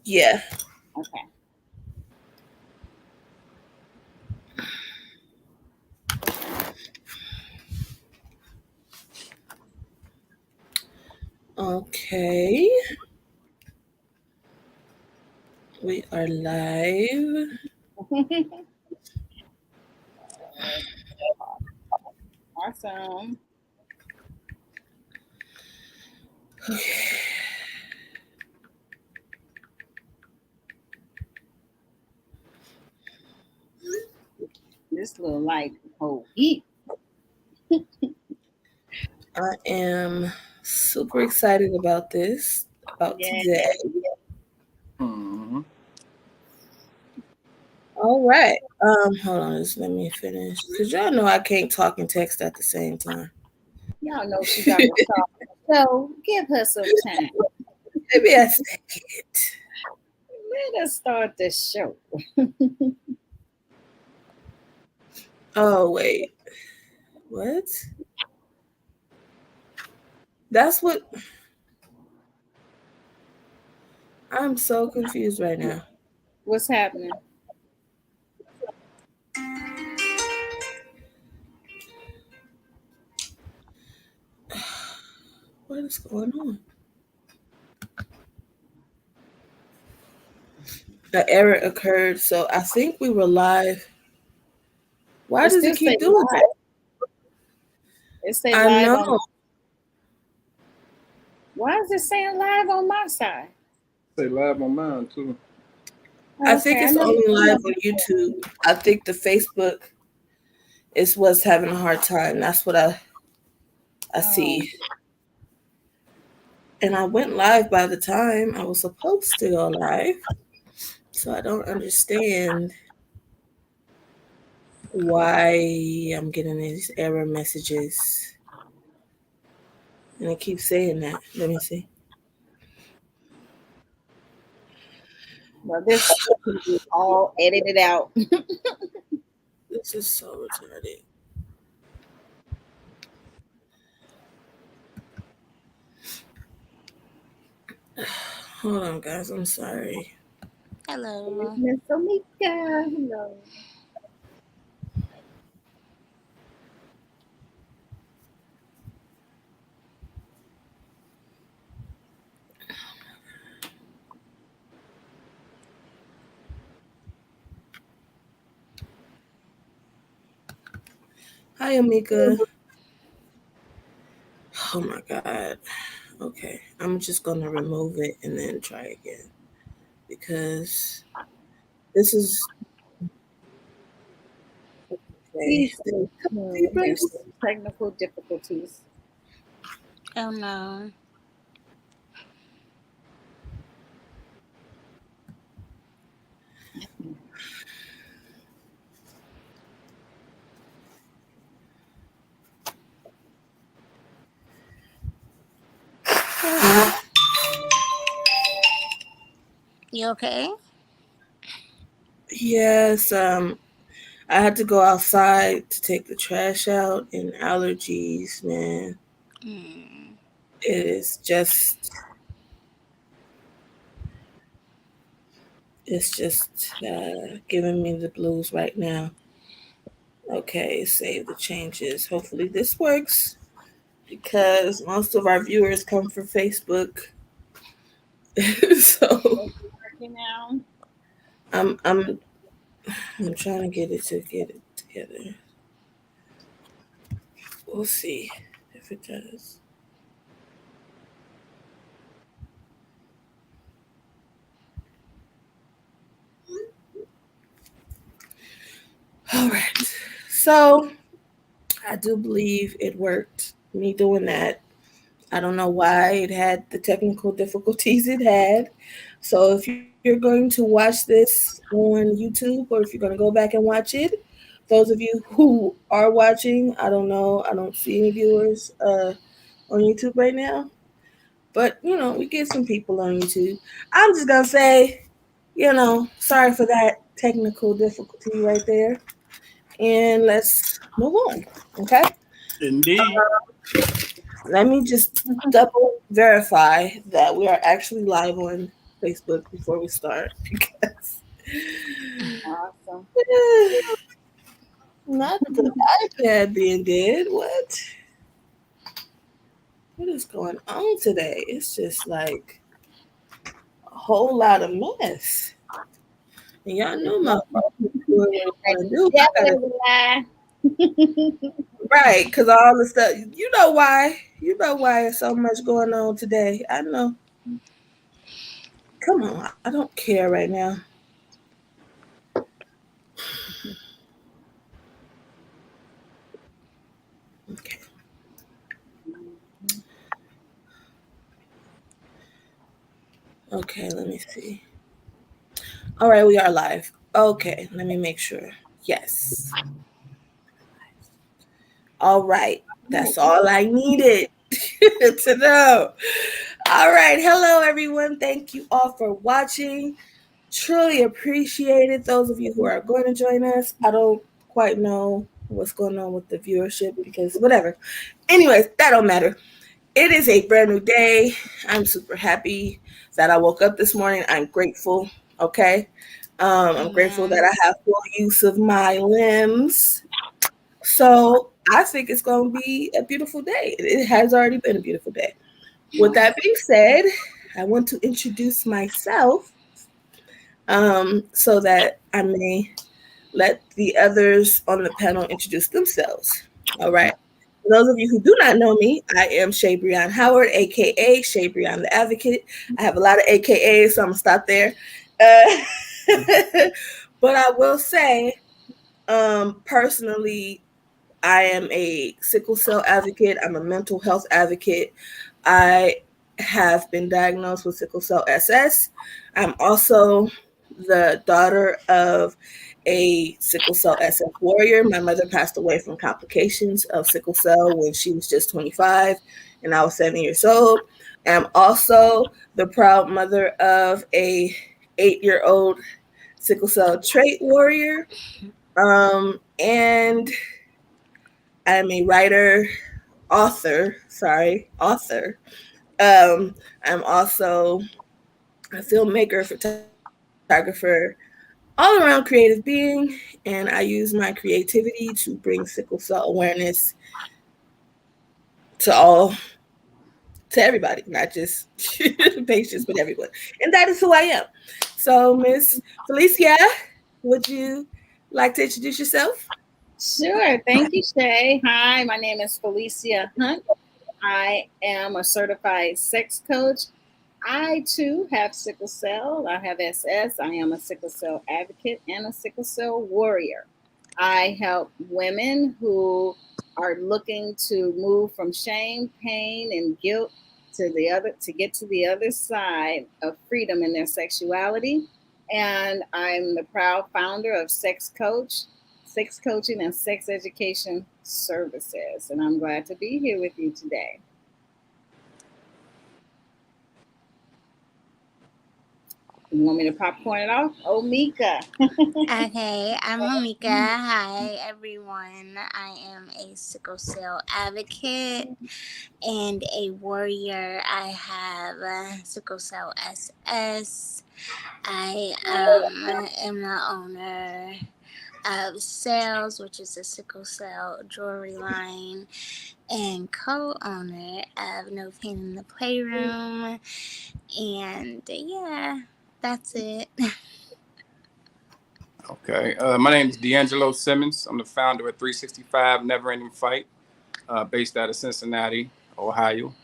Yeah. Okay. Okay. We are live. Awesome. This little like whole heat. I am super excited about this, about Yeah. today. Mm-hmm. All right. Hold on, just let me finish. Cause y'all know I can't talk and text at the same time. Y'all know she got to start. So give her some time. Maybe I say it. Let us start the show. Oh wait. What? That's what I'm so confused right now. What's happening? What is going on? The error occurred, so I think we were live. Why It does still it say keep doing live. that? It say I live know. on. Why is it saying live on my side? Say live on mine too. I think Okay, I it's never. only live on YouTube. I think the Facebook is what's having a hard time. That's what I Oh, see. And I went live by the time I was supposed to go live. So I don't understand why I'm getting these error messages. And it keeps saying that. Let me see. well, this can be all edited out. This is so retarded. Hold on, guys. I'm sorry. It's Hello. Miss Omika. Hello. Hi, Amika. Oh my God. Okay. I'm just going to remove it and then try again because this is okay. Please stay tuned. There's Papers. some technical difficulties. Oh no. You okay? Yes. I had to go outside to take the trash out and allergies, man. Mm. It is just, it's just giving me the blues right now. Okay, save the changes. Hopefully this works because most of our viewers come from Facebook. So Is it working now? I'm I'm I'm trying to get it together. We'll see if it does. All right. So I do believe it worked. Me doing that. I don't know why it had the technical difficulties it had. So if you're going to watch this on YouTube or if you're going to go back and watch it, those of you who are watching, I don't know, I don't see any viewers on YouTube right now, but we get some people on YouTube. I'm just gonna say, sorry for that technical difficulty right there, and let's move on. Okay, Indeed. let me just double verify that we are actually live on. Facebook before we start because Awesome. not the iPad being dead. What is going on today? It's just like a whole lot of mess. And y'all know my phone is doing what it That want to do. I gotta definitely a lie. right, because all the stuff. You know why? You know why there's so much going on today. I know. Come on, I don't care right now. Okay. Okay, let me see. All right, we are live. Okay, let me make sure. Yes. All right. That's all I needed to know. All right. Hello, everyone. Thank you all for watching. Truly appreciate it. Those of you who are going to join us, I don't quite know what's going on with the viewership because whatever. Anyways, that don't matter. It is a brand new day. I'm super happy that I woke up this morning. I'm grateful. Okay. I'm grateful that Amen. I have full use of my limbs. So I think it's going to be a beautiful day. It has already been a beautiful day. With that being said, I want to introduce myself so that I may let the others on the panel introduce themselves. All right. For those of you who do not know me, I am Shabreon Howard, aka Shabreon the Advocate. I have a lot of AKAs, so I'm gonna stop there. But I will say, personally, I am a sickle cell advocate. I'm a mental health advocate. I have been diagnosed with sickle cell SS. I'm also the daughter of a sickle cell SS warrior. My mother passed away from complications of sickle cell when she was just 25 and I was 7 years old. I'm also the proud mother of a 8-year-old sickle cell trait warrior. And I'm a writer, author. I'm also a filmmaker, photographer, all around creative being, and I use my creativity to bring sickle cell awareness to all, to everybody, not just patients, but everyone. And that is who I am. So, Miss Felicia, would you like to introduce yourself? Sure. Thank you, Shay. Hi, my name is Felicia Hunt. I am a certified sex coach. I too have sickle cell. I have SS. I am a sickle cell advocate and a sickle cell warrior. I help women who are looking to move from shame, pain, and guilt to get to the other side of freedom in their sexuality. And I'm the proud founder of Sex Coaching and Sex Education Services. And I'm glad to be here with you today. You want me to popcorn it off? Oh, Mika. Okay, I'm Amika. Hi, everyone. I am a sickle cell advocate and a warrior. I have sickle cell SS. I am the owner of Sales, which is a sickle cell jewelry line, and co-owner of No Pain in the Playroom. And yeah, that's it. Okay. My name is D'Angelo Simmons. I'm the founder of 365 Never Ending Fight, based out of Cincinnati, Ohio.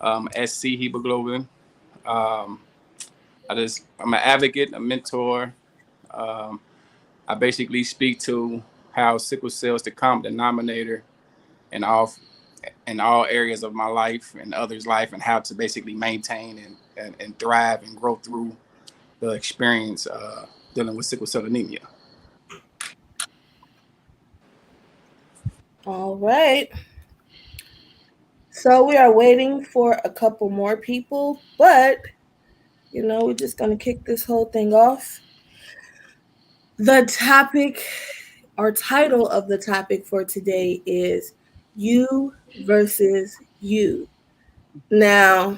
SC Hemoglobin. Um, I'm an advocate, a mentor. Um, I basically speak to how sickle cell is the common denominator in all areas of my life and others' life, and how to basically maintain and thrive and grow through the experience dealing with sickle cell anemia. All right. So we are waiting for a couple more people, but we're just going to kick this whole thing off. The topic or title of the topic for today is You versus You. Now,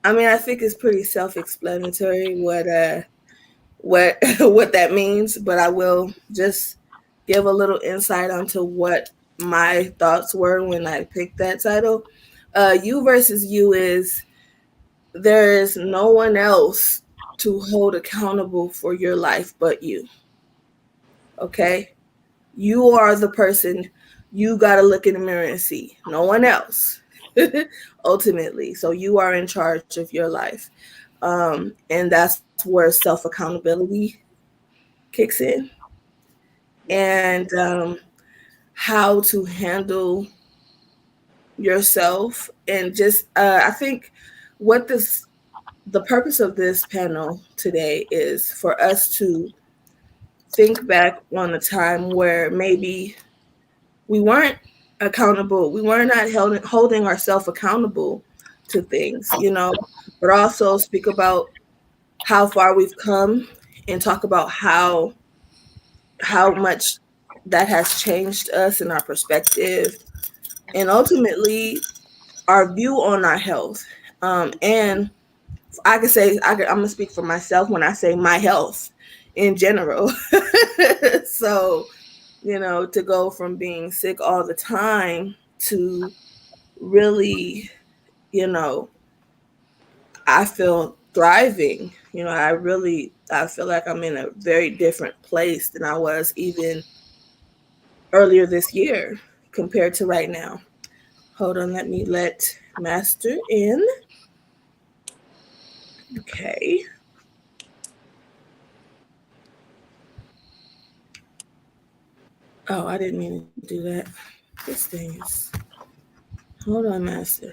I mean, I think it's pretty self-explanatory what what that means, but I will just give a little insight onto what my thoughts were when I picked that title. You versus you is there is no one else to hold accountable for your life but you. Okay? You are the person you got to look in the mirror and see. No one else. Ultimately. So you are in charge of your life. And that's where self accountability kicks in, Yes. and how to handle yourself. And just, I think what the purpose of this panel today is for us to think back on a time where maybe we weren't accountable. We were not holding ourselves accountable to things, but also speak about how far we've come and talk about how much that has changed us and our perspective and ultimately our view on our health. And I could say I'm gonna speak for myself when I say my health in general. So, to go from being sick all the time to really, you know, I feel thriving. I feel like I'm in a very different place than I was even earlier this year compared to right now. Hold on, let me let Master in. Okay. Oh, I didn't mean to do that. This thing is. Hold on, Master.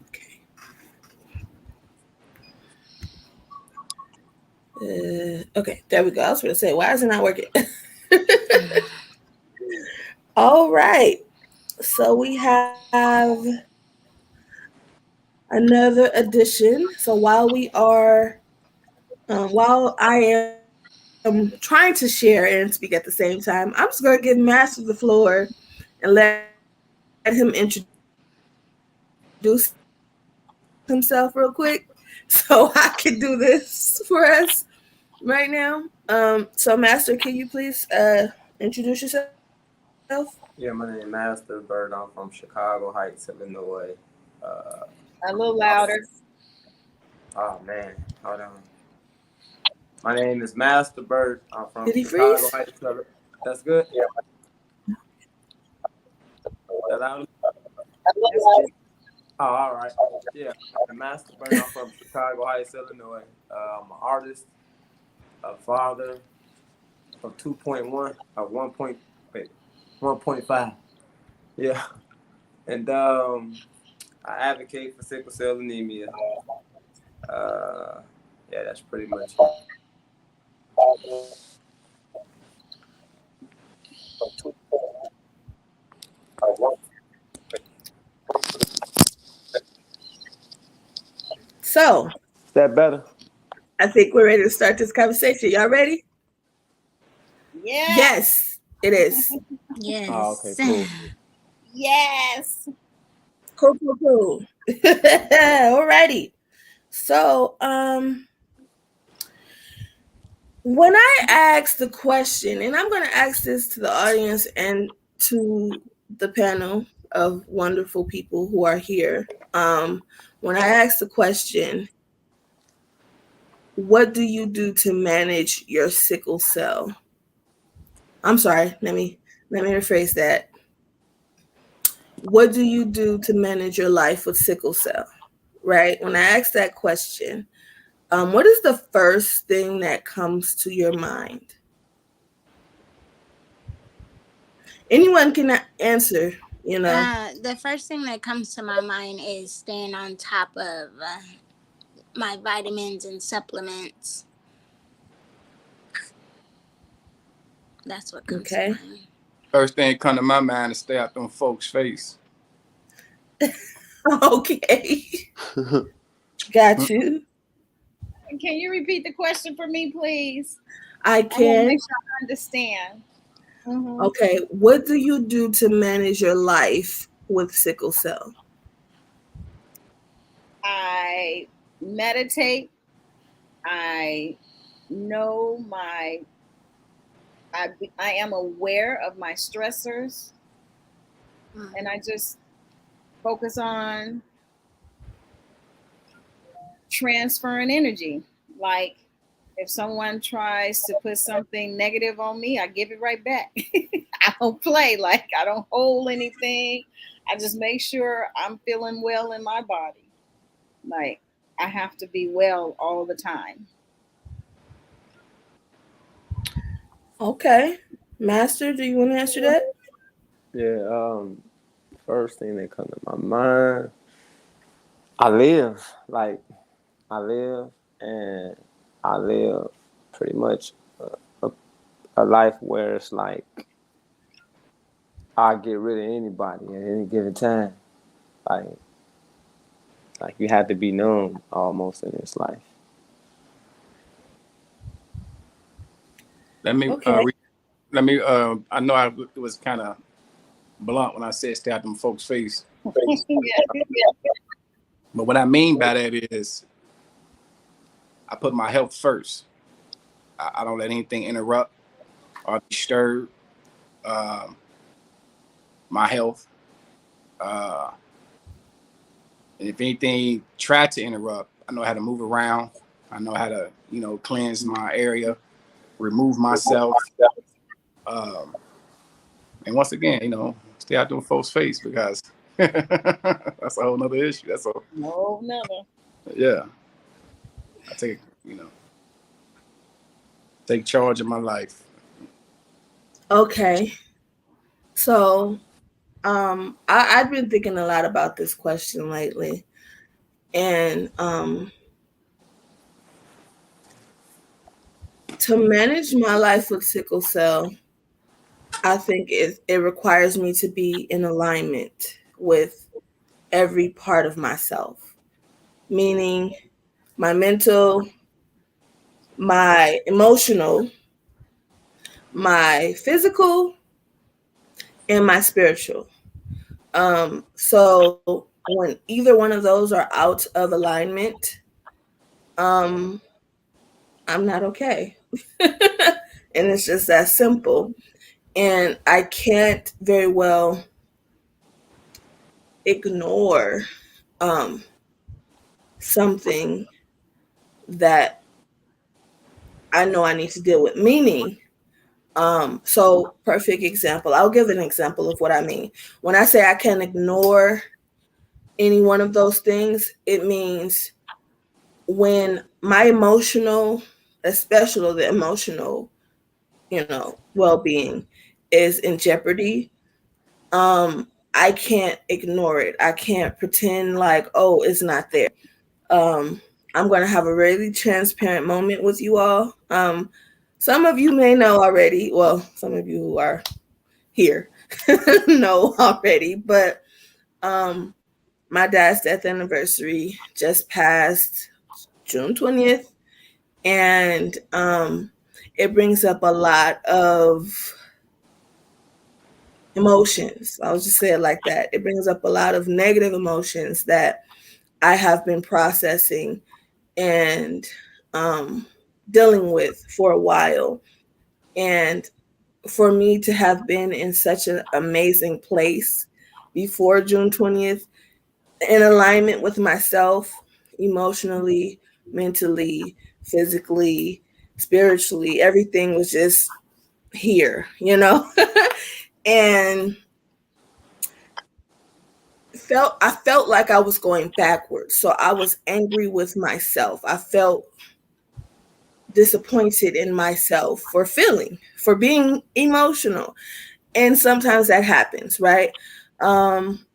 Okay. Okay, there we go. I was going to say, why is it not working? All right. So we have another edition. So while I am trying to share and speak at the same time, I'm just going to give Master the floor and let him introduce himself real quick so I can do this for us right now. So, Master, can you please introduce yourself? Yeah, my name is Master Bird. I'm from Chicago Heights, Illinois. Uh, A little louder. oh man, hold on. My name is Master Bird. I'm from Did he Chicago freeze? Heights. That's good. Yeah, that loud. That's good. Oh, all right. Yeah, I'm Master Bird. I'm from Chicago Heights, Illinois. I'm an artist, a father of 2.1, of 1. Wait, 1.5. Yeah, and I advocate for sickle cell anemia. Uh, yeah, that's pretty much it. So, Is that better? I think we're ready to start this conversation. Y'all ready? Yeah. Yes, it is. Oh, okay, Yes. cool. Yes. Cool, cool, cool. Alrighty. So, when I ask the question, and I'm going to ask this to the audience and to the panel of wonderful people who are here. When I ask the question, what do you do to manage your sickle cell? I'm sorry. Let me rephrase that. What do you do to manage your life with sickle cell? Right. When I ask that question, what is the first thing that comes to your mind? Anyone can answer. The first thing that comes to my mind is staying on top of my vitamins and supplements. That's what comes to Okay. mind. First thing come to my mind is stay out them folks' face. Okay. Got Mm. you. Can you repeat the question for me, please? I I want to can. make sure I understand. Mm-hmm. Okay, what do you do to manage your life with sickle cell? I meditate. I know my. I am aware of my stressors, and I just focus on transferring energy. Like if someone tries to put something negative on me, I give it right back. I don't play, like I don't hold anything. I just make sure I'm feeling well in my body. Like I have to be well all the time. Okay. Master, do you want to answer that? Yeah. First thing that comes to my mind, I live. Like I live, and I live pretty much a, a life where it's like I get rid of anybody at any given time. Like you have to be known almost in this life. Let me Okay. let me. I know I was kind of blunt when I said stay out them folks' face, Yeah. but what I mean by that is I put my health first. I don't let anything interrupt or disturb um, my health. Uh, and if anything tried to interrupt, I know how to move around. I know how to, cleanse my area, remove myself. Um, and once again, stay out them folks' face because that's a whole nother issue. That's all. No, never. Yeah. I take charge of my life. Okay. So, I've been thinking a lot about this question lately, and to manage my life with sickle cell, I think it requires me to be in alignment with every part of myself, meaning my mental, my emotional, my physical, and my spiritual. So when either one of those are out of alignment, um, I'm not okay. And it's just that simple. And I can't very well ignore um, something that I know I need to deal with. Meaning, so perfect example. I'll give an example of what I mean. When I say I can ignore any one of those things, it means when my emotional, especially the emotional, well-being is in jeopardy, I can't ignore it. I can't pretend like, oh, it's not there. Um, I'm going to have a really transparent moment with you all. Some of you may know already. Well, some of you who are here know already, but um, my dad's death anniversary just passed June 20th, and it brings up a lot of emotions. I'll just say it like that. It brings up a lot of negative emotions that I have been processing and um, dealing with for a while. And for me to have been in such an amazing place before June 20th, in alignment with myself, emotionally, mentally, physically, spiritually, everything was just here. And I felt like I was going backwards. So I was angry with myself. I felt disappointed in myself for being emotional. And sometimes that happens, right? Um,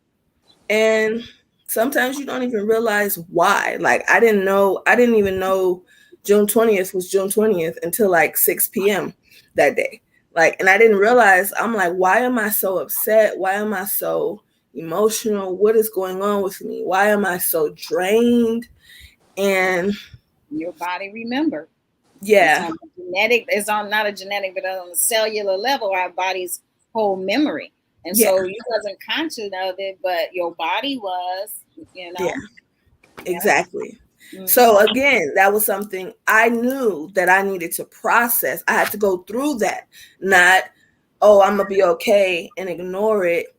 and sometimes you don't even realize why. Like I didn't even know June 20th was June 20th until like 6 p.m. that day. Like, and I didn't realize, I'm like, why am I so upset? Why am I so emotional? What is going on with me? Why am I so drained? And Your body remember. It's Yeah. on genetic. It's on not a genetic, but on a cellular level, our body's whole memory. And Yeah. so you wasn't conscious of it, but your body was. You Yeah. know. Yeah. Exactly. So Mm-hmm. again, that was something I knew that I needed to process. I had to go through that, not, oh, I'm gonna be okay and ignore it.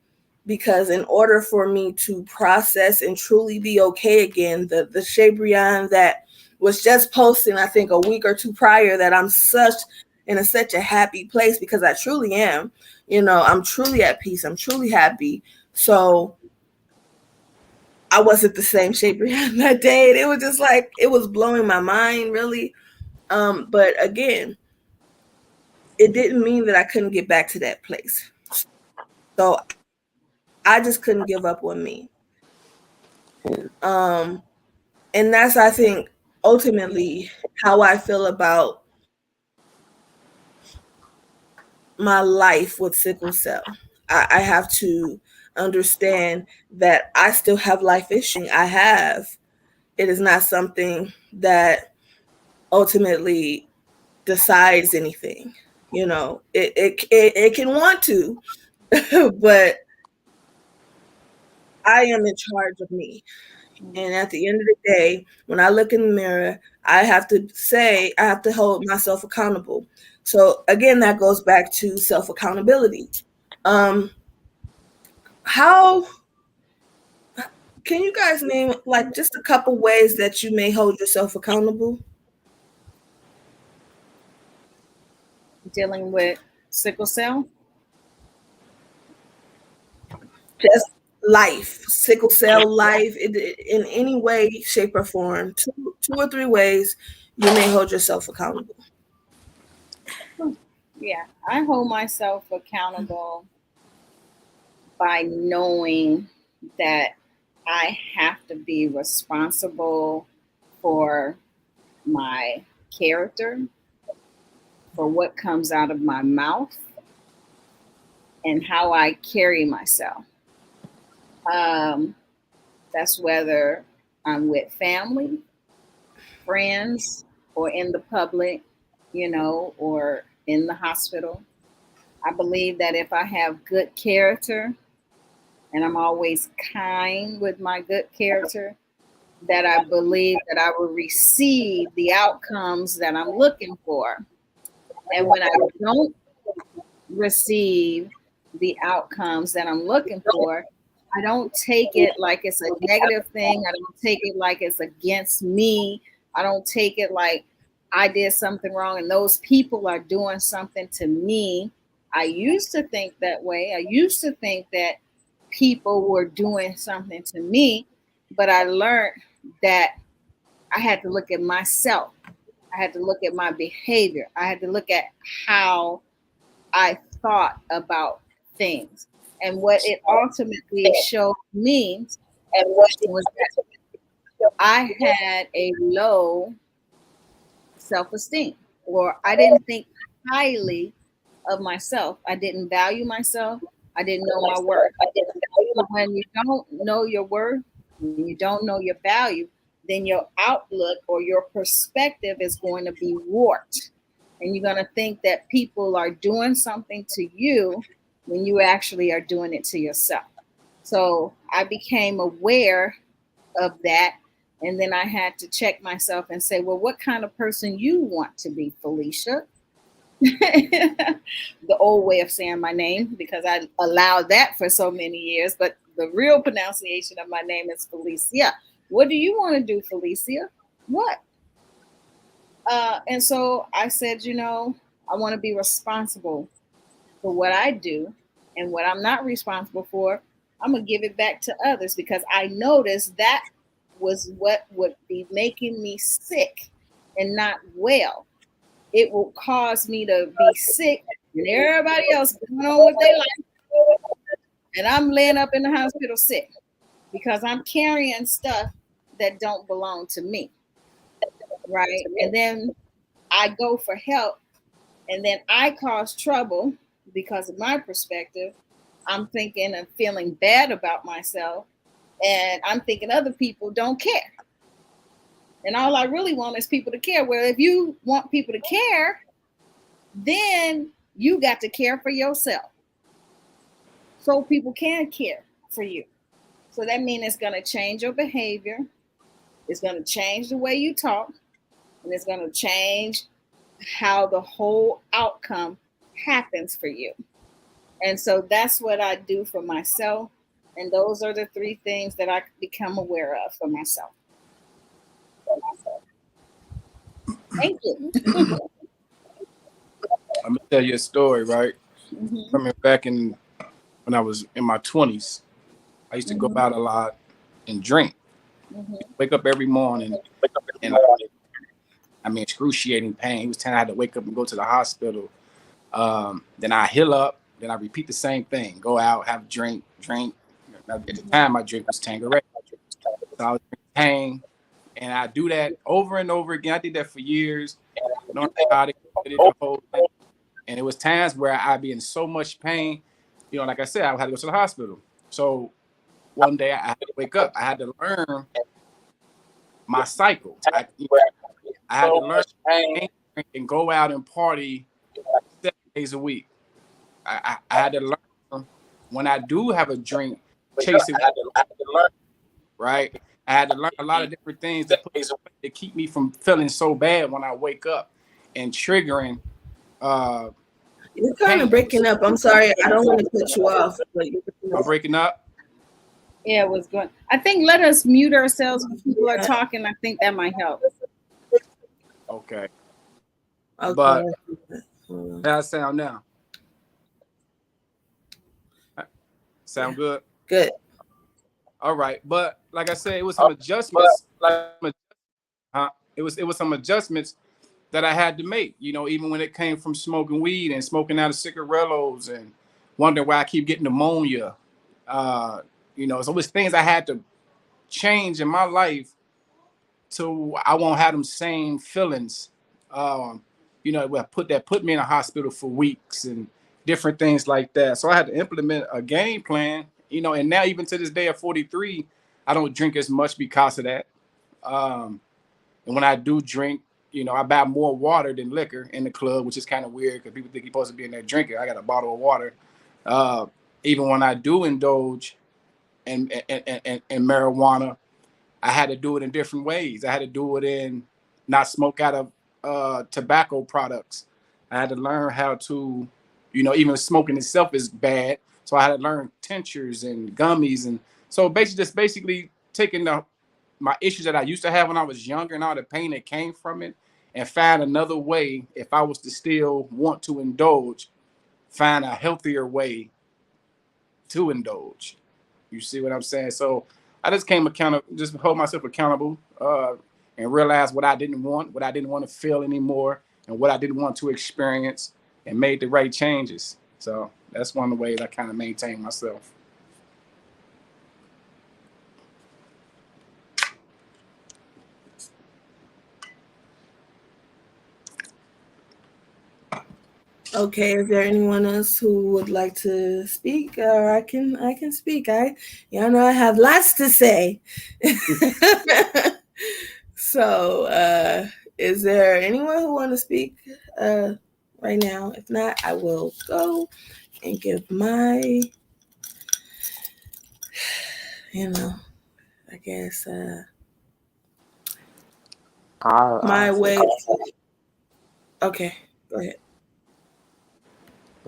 Because in order for me to process and truly be okay again, the Shabreon that was just posting, I think a week or two prior, that I'm such a happy place because I truly am. I'm truly at peace. I'm truly happy. So I wasn't the same shape that day. And it was just like, it was blowing my mind, really. But again, it didn't mean that I couldn't get back to that place. So I just couldn't give up on me. Um, and that's, I think, ultimately how I feel about my life with sickle cell. I have to understand that I still have life issues. I have. It is not something that ultimately decides anything. It can want to, but I am in charge of me. And at the end of the day, when I look in the mirror, I have to hold myself accountable. So again, that goes back to self accountability. Um, how can you guys name like just a couple ways that you may hold yourself accountable? Dealing with sickle cell. Just life, sickle cell life, in any way, shape, or form. Two or three ways you may hold yourself accountable. Yeah, I hold myself accountable by knowing that I have to be responsible for my character, for what comes out of my mouth, and how I carry myself. Um, that's whether I'm with family, friends, or in the public, or in the hospital. I believe that if I have good character and I'm always kind with my good character, that I believe that I will receive the outcomes that I'm looking for. And when I don't receive the outcomes that I'm looking for, I don't take it like it's a negative thing. I don't take it like it's against me. I don't take it like I did something wrong and those people are doing something to me. I used to think that way. I used to think that people were doing something to me, but I learned that I had to look at myself. I had to look at my behavior. I had to look at how I thought about things. And what it ultimately showed me was that I had a low self esteem, or I didn't think highly of myself. I didn't value myself. I didn't know my worth. So when you don't know your worth, when you don't know your value, then your outlook or your perspective is going to be warped. And you're going to think that people are doing something to you when you actually are doing it to yourself. So I became aware of that. And then I had to check myself and say, well, what kind of person you want to be, Felicia? The old way of saying my name because I allowed that for so many years. But the real pronunciation of my name is Felicia. What do you want to do, Felicia? What? And so I said, I want to be responsible for what I do, and what I'm not responsible for, I'm going to give it back to others because I noticed that was what would be making me sick and not well. It will cause me to be sick and everybody else going on with their life, and I'm laying up in the hospital sick because I'm carrying stuff that don't belong to me, right? And then I go for help, and then I cause trouble because of my perspective. I'm thinking and feeling bad about myself, and I'm thinking other people don't care. And all I really want is people to care. Well, if you want people to care, then you got to care for yourself so people can care for you. So that means it's going to change your behavior. It's going to change the way you talk, and it's going to change how the whole outcome happens for you. And so that's what I do for myself. And those are the three things that I become aware of for myself. Thank you. I'm gonna tell you a story, right? Mhm. Coming back in when I was in my 20s, I used to go out a lot and drink. Mhm. Wake up every morning and I mean excruciating pain. It was time I had to wake up and go to the hospital. Then I heal up. Then I repeat the same thing. Go out, have a drink. At the time, my drink was Tanqueray. So I was drinking Tang, and I do that over and over again. I did that for years. No antibiotic, did it the whole thing. And it was times where I'd be in so much pain. You know, like I said, I had to go to the hospital. So one day I had to wake up. I had to learn my cycle. I had to learn and go out and party 7 days a week. I had to learn when I do have a drink, chase it, right? I had to learn a lot of different things to put to keep me from feeling so bad when I wake up and triggering You're kind of pain. breaking up. I'm sorry. I don't want to cut you off, but I'm breaking up. Yeah, it was good. I think let us mute ourselves when people are talking. I think that might help. Okay. okay. But how I sound now? Sound good? Good. All right. But like I said, it was some adjustments. It was some adjustments that I had to make. You know, even when it came from smoking weed and smoking out of cigarillos and wondering why I keep getting pneumonia. You know, so it was things I had to change in my life so I won't have them same feelings. You know, put me in a hospital for weeks and different things like that. So I had to implement a game plan. You know, and now even to this day at 43, I don't drink as much because of that. Um, and when I do drink, you know, I buy more water than liquor in the club, which is kind of weird because people think you're supposed to be in there drinking. I got a bottle of water. Uh, Even when I do indulge in marijuana, I had to do it in different ways. I had to do it in not smoke out of tobacco products. I had to learn how to, you know, even smoking itself is bad. So I had to learn tinctures and gummies, and so basically taking my issues that I used to have when I was younger and all the pain that came from it, and find another way if I was to still want to indulge, find a healthier way to indulge. You see what I'm saying? So I just just hold myself accountable, and realize what I didn't want, what I didn't want to feel anymore, and what I didn't want to experience, and made the right changes. So that's one of the ways I kind of maintain myself. Okay, is there anyone else who would like to speak? Or I can speak. Y'all know I have lots to say. So is there anyone who want to speak right now? If not, I will go and give my, I guess my I'll say, way. Okay, go ahead.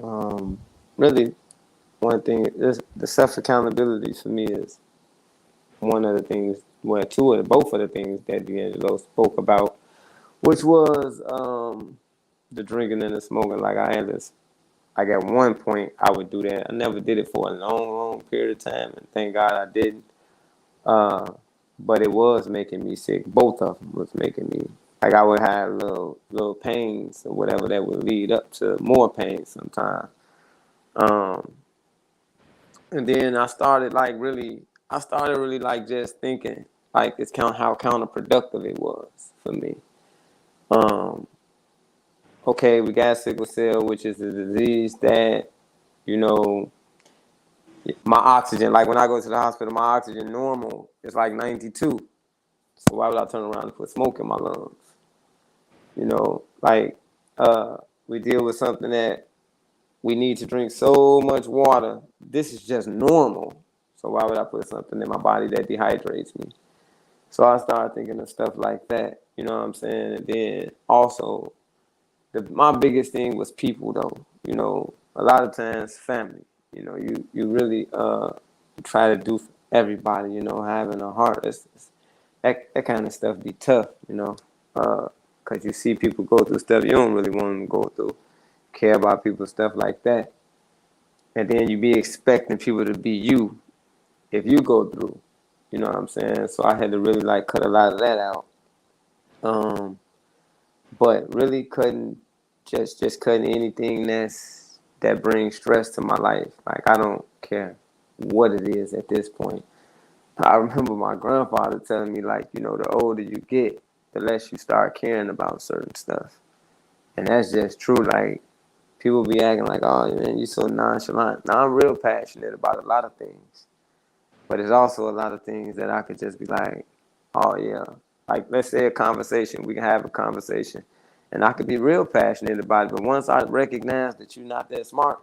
um, really, one thing is the self accountability for me is one of the things, well, both of the things that D'Angelo spoke about, which was the drinking and the smoking. Like I had this, like at one point I would do that. I never did it for a long, long period of time, and thank God I didn't. Uh, but it was making me sick. Both of them was making me, like I would have little pains or whatever that would lead up to more pain sometimes. Um, and then I started really like just thinking like how counterproductive it was for me. Um, okay, we got sickle cell, which is a disease that, you know, my oxygen, like when I go to the hospital, my oxygen normal is like 92. So why would I turn around and put smoke in my lungs? You know, like we deal with something that we need to drink so much water. This is just normal. So why would I put something in my body that dehydrates me? So I started thinking of stuff like that. You know what I'm saying? And then also, my biggest thing was people, though. You know, a lot of times family. You know, you really try to do for everybody. You know, having a heart. That kind of stuff be tough. You know, because you see people go through stuff you don't really want them to go through. Care about people, stuff like that. And then you be expecting people to be you if you go through. You know what I'm saying? So I had to really like cut a lot of that out. Um, but really couldn't just cutting anything that brings stress to my life. Like I don't care what it is at this point. I remember my grandfather telling me like, you know, the older you get, the less you start caring about certain stuff. And that's just true. Like people be acting like, oh man, you so nonchalant. Now I'm real passionate about a lot of things. But there's also a lot of things that I could just be like, oh yeah. Like let's say a conversation, we can have a conversation. And I could be real passionate about it. But once I recognize that you're not that smart,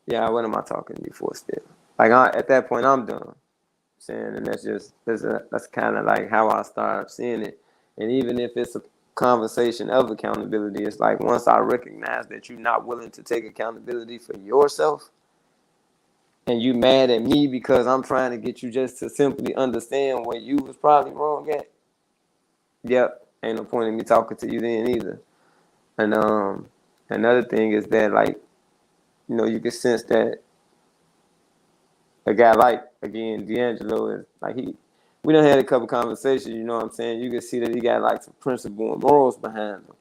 yeah, what am I talking to you for still? Like at that point I'm done. Saying, and that's kind of like how I start seeing it. And even if it's a conversation of accountability, it's like once I recognize that you're not willing to take accountability for yourself, and you mad at me because I'm trying to get you just to simply understand where you was probably wrong at. Yep, ain't no point in me talking to you then either. And another thing is that like, you know, you can sense that a guy like again D'Angelo is like we done had a couple conversations, you know what I'm saying? You can see that he got like some principle and morals behind him.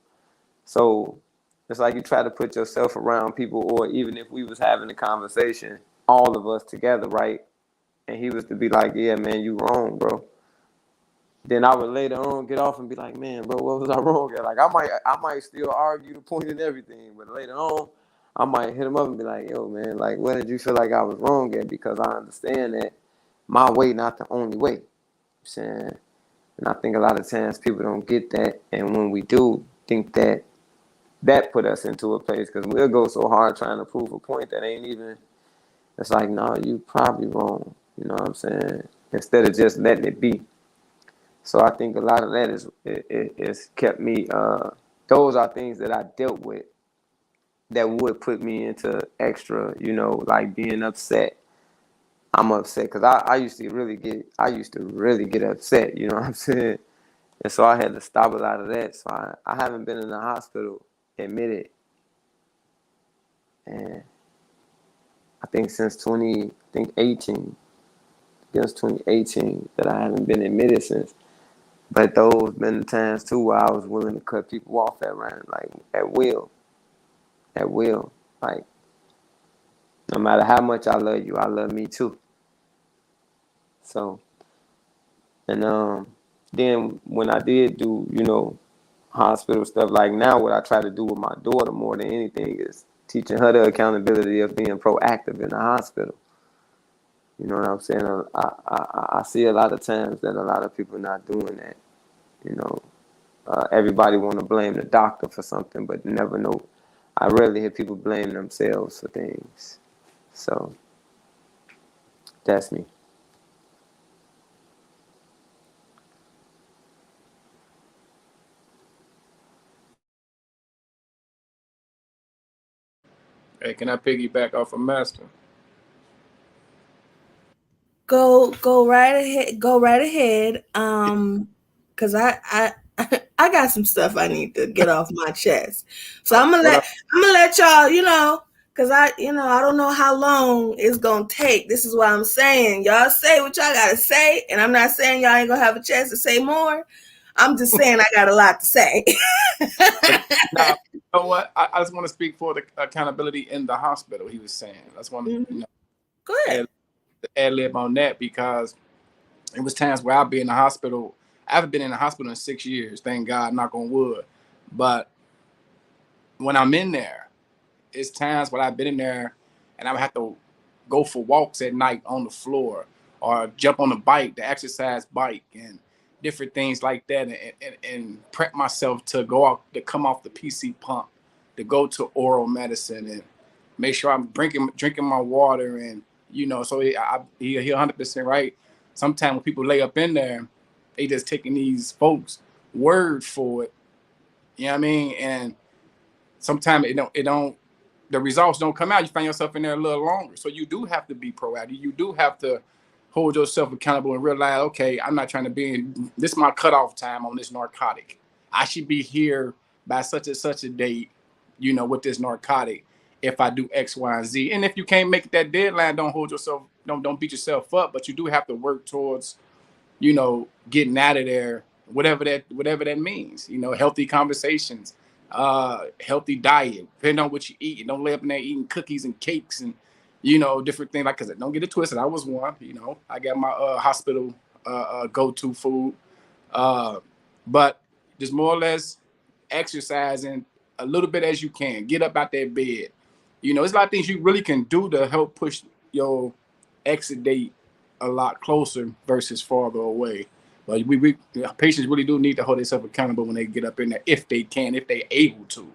So it's like you try to put yourself around people, or even if we was having a conversation, all of us together, right? And he was to be like, yeah, man, you wrong, bro. Then I would later on get off and be like, man, bro, what was I wrong at? Like I might still argue the point and everything, but later on, I might hit him up and be like, yo, man, like where did you feel like I was wrong at? Because I understand that my way not the only way. You know what I'm saying? And I think a lot of times people don't get that, and when we do, think that put us into a place because we'll go so hard trying to prove a point that ain't even. It's like, no, you probably wrong. You know what I'm saying? Instead of just letting it be. So I think a lot of that is kept me. Those are things that I dealt with that would put me into extra, you know, like being upset. I'm upset because I used to really get upset. You know what I'm saying? And so I had to stop a lot of that. So I haven't been in the hospital admitted, and I think since 2018, since 2018 that I haven't been admitted since. But those been the times too where I was willing to cut people off like at will. Like no matter how much I love you, I love me too. So and then when I did do, you know, hospital stuff, like now what I try to do with my daughter more than anything is teaching her the accountability of being proactive in the hospital. You know what I'm saying? I see a lot of times that a lot of people not doing that. You know, everybody want to blame the doctor for something, but never know. I rarely hear people blame themselves for things. So that's me. Hey, can I piggyback off of Master? Go right ahead. Go right ahead. Cause I got some stuff I need to get off my chest. So What I I'm gonna let y'all, you know, cause I don't know how long it's gonna take. This is what I'm saying. Y'all say what y'all gotta say, and I'm not saying y'all ain't gonna have a chance to say more. I'm just saying I got a lot to say. now, you know what? I just want to speak for the accountability in the hospital. He was saying. I just want to, Mhm. you know, Go ahead. ad lib on that because it was times where I'd be in the hospital. I haven't been in the hospital in 6 years, thank God, knock on wood. But when I'm in there, it's times when I've been in there and I would have to go for walks at night on the floor or jump on the bike, the exercise bike. And different things like that, and prep myself to go out, to come off the PC pump, to go to oral medicine, and make sure I'm drinking my water, and so he 100% right. Sometimes when people lay up in there, they just taking these folks' word for it. You know what I mean? And sometimes it don't the results don't come out. You find yourself in there a little longer. So you do have to be proactive. You do have to hold yourself accountable and realize, okay, I'm not trying to be in this is my cutoff time on this narcotic. I should be here by such and such a date, with this narcotic if I do X, Y, and Z. And if you can't make that deadline, don't beat yourself up, but you do have to work towards getting out of there, whatever that means. Healthy conversations, healthy diet, depending on what you eat. You don't lay up in there eating cookies and cakes and different things. Like, cause don't get it twisted. I was one. I got my hospital go-to food, but just more or less exercising a little bit as you can. Get up out that bed. There's a lot of things you really can do to help push your exit date a lot closer versus farther away. But patients really do need to hold themselves accountable when they get up in there, if they can, if they're able to.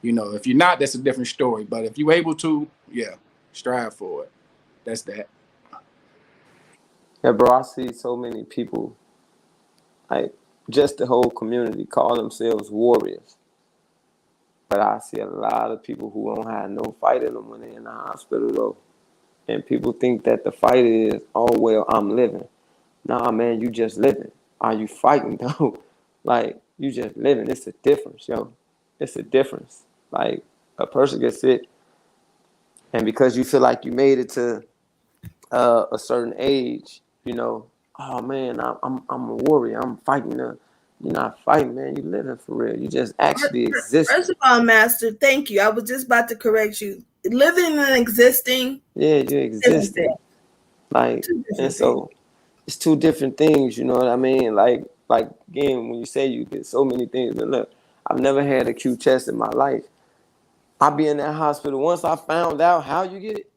If you're not, that's a different story. But if you're able to, yeah, strive for it. That's that. Yeah, bro, I see so many people, like just the whole community, call themselves warriors. But I see a lot of people who don't have no fight in them when they're in the hospital, though. And people think that the fight is, oh, well, I'm living. Nah, man, you just living. Are you fighting, though? Like, you just living. It's a difference, yo. It's a difference. Like, a person gets sick, and because you feel like you made it to a certain age, oh, man, I'm a warrior. I'm fighting. You're not fighting, man. You living for real. You just actually existing. First of all, Master, thank you. I was just about to correct you. Living and existing. Yeah, you're existing. Like, and so it's two different things, you know what I mean? Like again, when you say you get so many things, but look, I've never had acute chest in my life. I'll be in that hospital. Once I found out how you get it,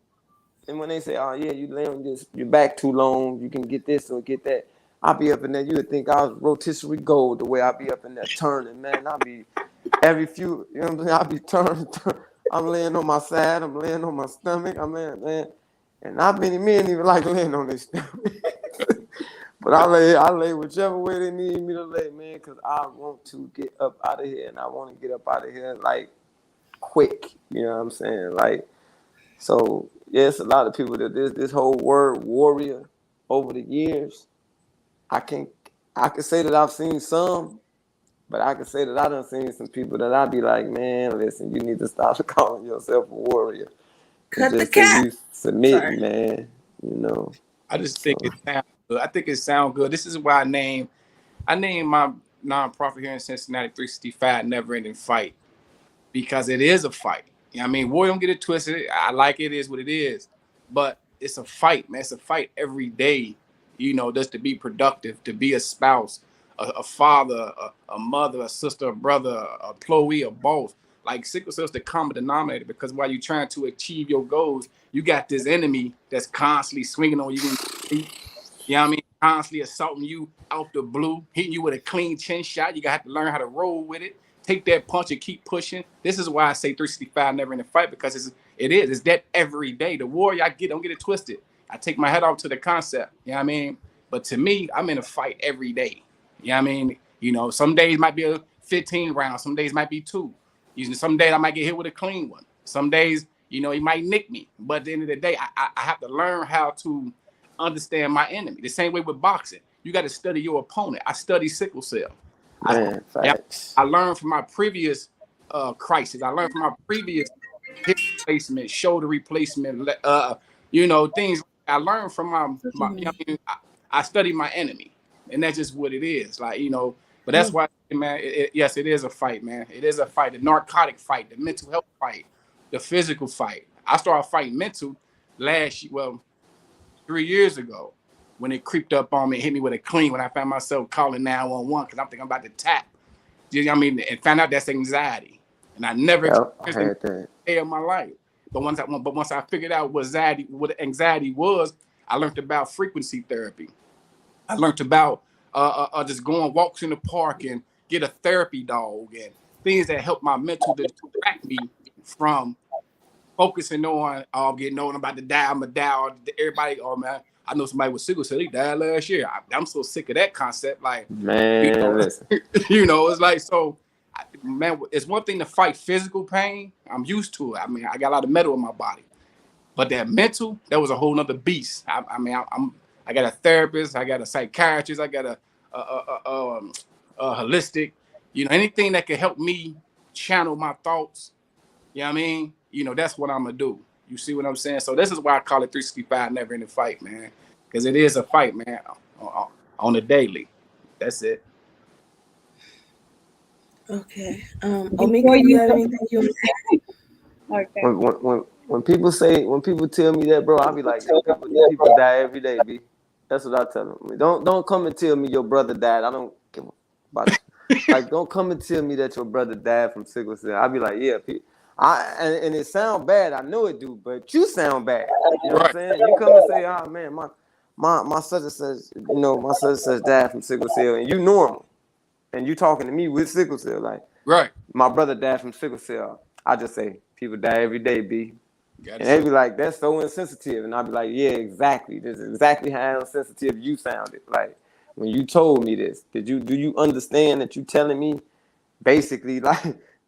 and when they say, oh yeah, you lay on your back too long, you can get this or get that. I'll be up in there, you would think I was rotisserie gold the way I'll be up in there turning, man. I'll be every few, you know what I'm saying? I'll be turning. I'm laying on my side, I'm laying on my stomach, I'm laying, man. And not many men even like laying on their stomach. But I lay whichever way they need me to lay, man, because I want to get up out of here, and I want to get up out of here, like, quick. You know what I'm saying? Like, so, yeah, it's a lot of people that this whole word warrior over the years, I can say that I've seen some, but I can say that I done seen some people that I'd be like, man, listen, you need to stop calling yourself a warrior. Cut just the cap. You submitting, man, I just think it sounds good. I think it sounds good. This is why I named my nonprofit here in Cincinnati 365 Never Ending Fight, because it is a fight. I mean, boy, don't get it twisted. I like it is what it is, but it's a fight, man. It's a fight every day, just to be productive, to be a spouse, a father, a mother, a sister, a brother, a employee, or both. Like, sickle cell is the common denominator, because while you're trying to achieve your goals, you got this enemy that's constantly swinging on you. You know what I mean? Constantly assaulting you out the blue, hitting you with a clean chin shot. You got to have to learn how to roll with it. Take that punch and keep pushing. This is why I say 365 Never Ending Fight, because it's that every day. The warrior, don't get it twisted. I take my head off to the concept. You know what I mean? But to me, I'm in a fight every day. You know what I mean? Some days might be a 15 round. Some days might be 2. Some days I might get hit with a clean one. Some days, he might nick me. But at the end of the day, I have to learn how to understand my enemy. The same way with boxing. You got to study your opponent. I study sickle cell. Man, facts. I learned from my previous crisis. I learned from my previous hip replacement, shoulder replacement, things. I learned from I study my enemy, and that's just what it is. Like, but that's why, man, yes, it is a fight, man. It is a fight, the narcotic fight, the mental health fight, the physical fight. I started fighting mental 3 years ago, when it creeped up on me and hit me with a clean, when I found myself calling 911 because I'm thinking I'm about to tap. You know what I mean? And found out that's anxiety. And I never experienced that day of my life. But once I figured out what anxiety was, I learned about frequency therapy. I learned about just go on walks in the park and get a therapy dog and things that help my mental to distract me from focusing on getting old, I'm about to die, I'm gonna die. Or everybody, oh man, I know somebody with sickle cell, they died last year. I'm so sick of that concept. Like, you Man, know, listen. it's like so. Man, it's one thing to fight physical pain. I'm used to it. I mean, I got a lot of metal in my body, but that mental, that was a whole nother beast. I got a therapist, I got a psychiatrist, I got a holistic, anything that can help me channel my thoughts. You know what I mean? That's what I'm gonna do. You see what I'm saying? So this is why I call it 365 never ending fight, man. Because it is a fight, man, on the daily. That's it. Okay. Before Omika, do you you have go, anything you want to okay. When people tell me that, bro, I be like, yo, people die every day, b. That's what I tell them. Don't come and tell me your brother died. I don't give a about it. Like, don't come and tell me that your brother died from sickle cell. I be like, yeah, and it sound bad. I know it do, but you sound bad. You know what I'm Right, saying? You come and say, oh man, my such and such, my such and such died from sickle cell, and you normal, and you talking to me with sickle cell, like right. my brother died from sickle cell. I just say people die every day, b. Gotta And they say, be like, that's so insensitive. And I'd be like, yeah, exactly. This is exactly how insensitive you sounded. Like, when you told me this, do you understand that you telling me basically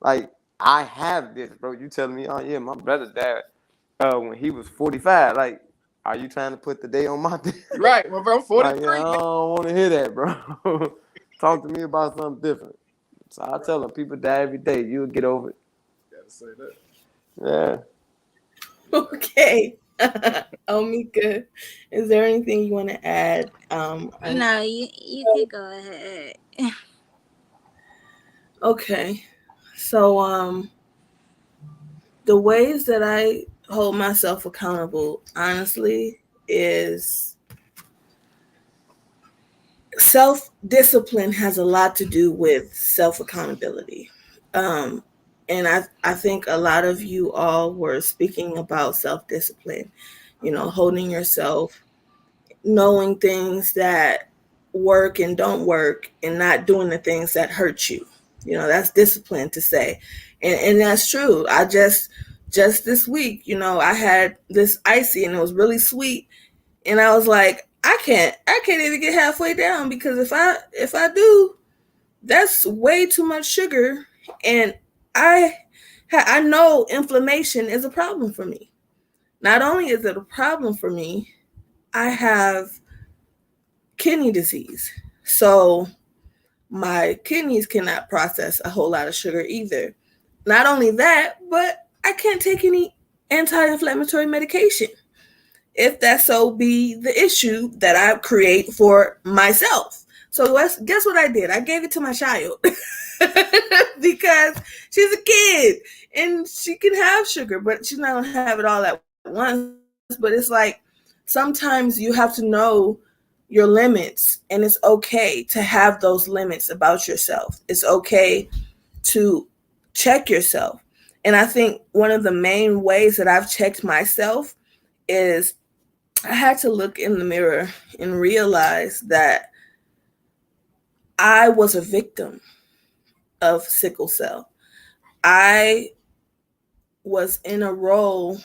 like I have this, bro? You telling me, oh yeah, my brother died when he was 45. Like, are you trying to put the day on my day? right. Well, bro, I'm Like, yeah, 43, I man. don't want to hear that, bro. Talk to me about something different. So I tell them, people die every day. You'll get over it. Gotta say that. Yeah. Okay. Omika, is there anything you want to add? No, you could go ahead. Okay. So the ways that I hold myself accountable, honestly, is self-discipline has a lot to do with self-accountability. Um, and I think a lot of you all were speaking about self-discipline, holding yourself, knowing things that work and don't work, and not doing the things that hurt you. That's discipline to say. And that's true. I just this week, I had this icy and it was really sweet, and I was like, I can't even get halfway down, because if I do, that's way too much sugar, and I know inflammation is a problem for me. Not only is it a problem for me, I have kidney disease. So my kidneys cannot process a whole lot of sugar either. Not only that, but I can't take any anti-inflammatory medication, if that so be the issue that I create for myself. So guess what I did? I gave it to my child because she's a kid and she can have sugar, but she's not gonna have it all at once. But it's like sometimes you have to know your limits, and it's okay to have those limits about yourself. It's okay to check yourself. And I think one of the main ways that I've checked myself is I had to look in the mirror and realize that I was a victim of sickle cell. I was in a role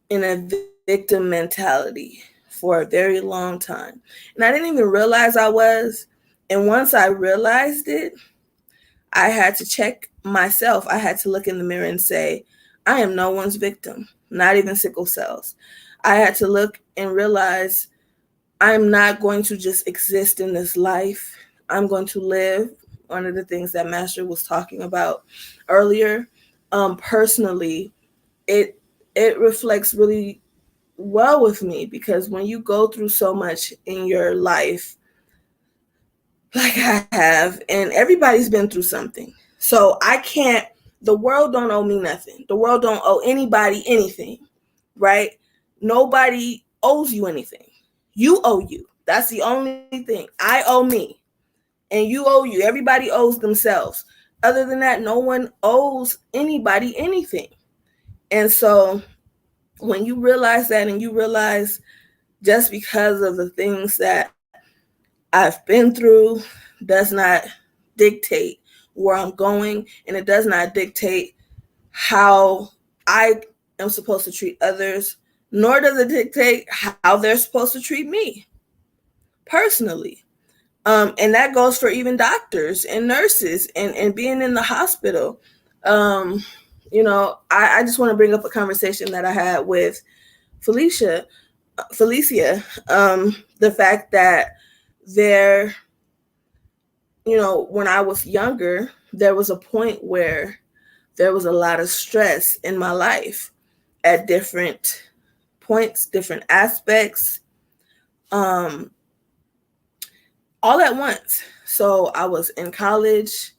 in a victim mentality for a very long time. And I didn't even realize I was. And once I realized it, I had to check myself. I had to look in the mirror and say, I am no one's victim, not even sickle cells. I had to look and realize I'm not going to just exist in this life. I'm going to live. One of the things that Master was talking about earlier, personally, it it reflects really well with me, because when you go through so much in your life, like I have, and everybody's been through something. So I can't. The world don't owe me nothing. The world don't owe anybody anything, right? Nobody owes you anything. You owe you. That's the only thing. I owe me, and you owe you. Everybody owes themselves. Other than that, no one owes anybody anything. And so when you realize that, and you realize just because of the things that I've been through does not dictate where I'm going, and it does not dictate how I am supposed to treat others, nor does it dictate how they're supposed to treat me personally. And that goes for even doctors and nurses and being in the hospital. Um, I just want to bring up a conversation that I had with Felicia, Felicia, the fact that there, when I was younger, there was a point where there was a lot of stress in my life at different points, different aspects, um, all at once. So I was in college.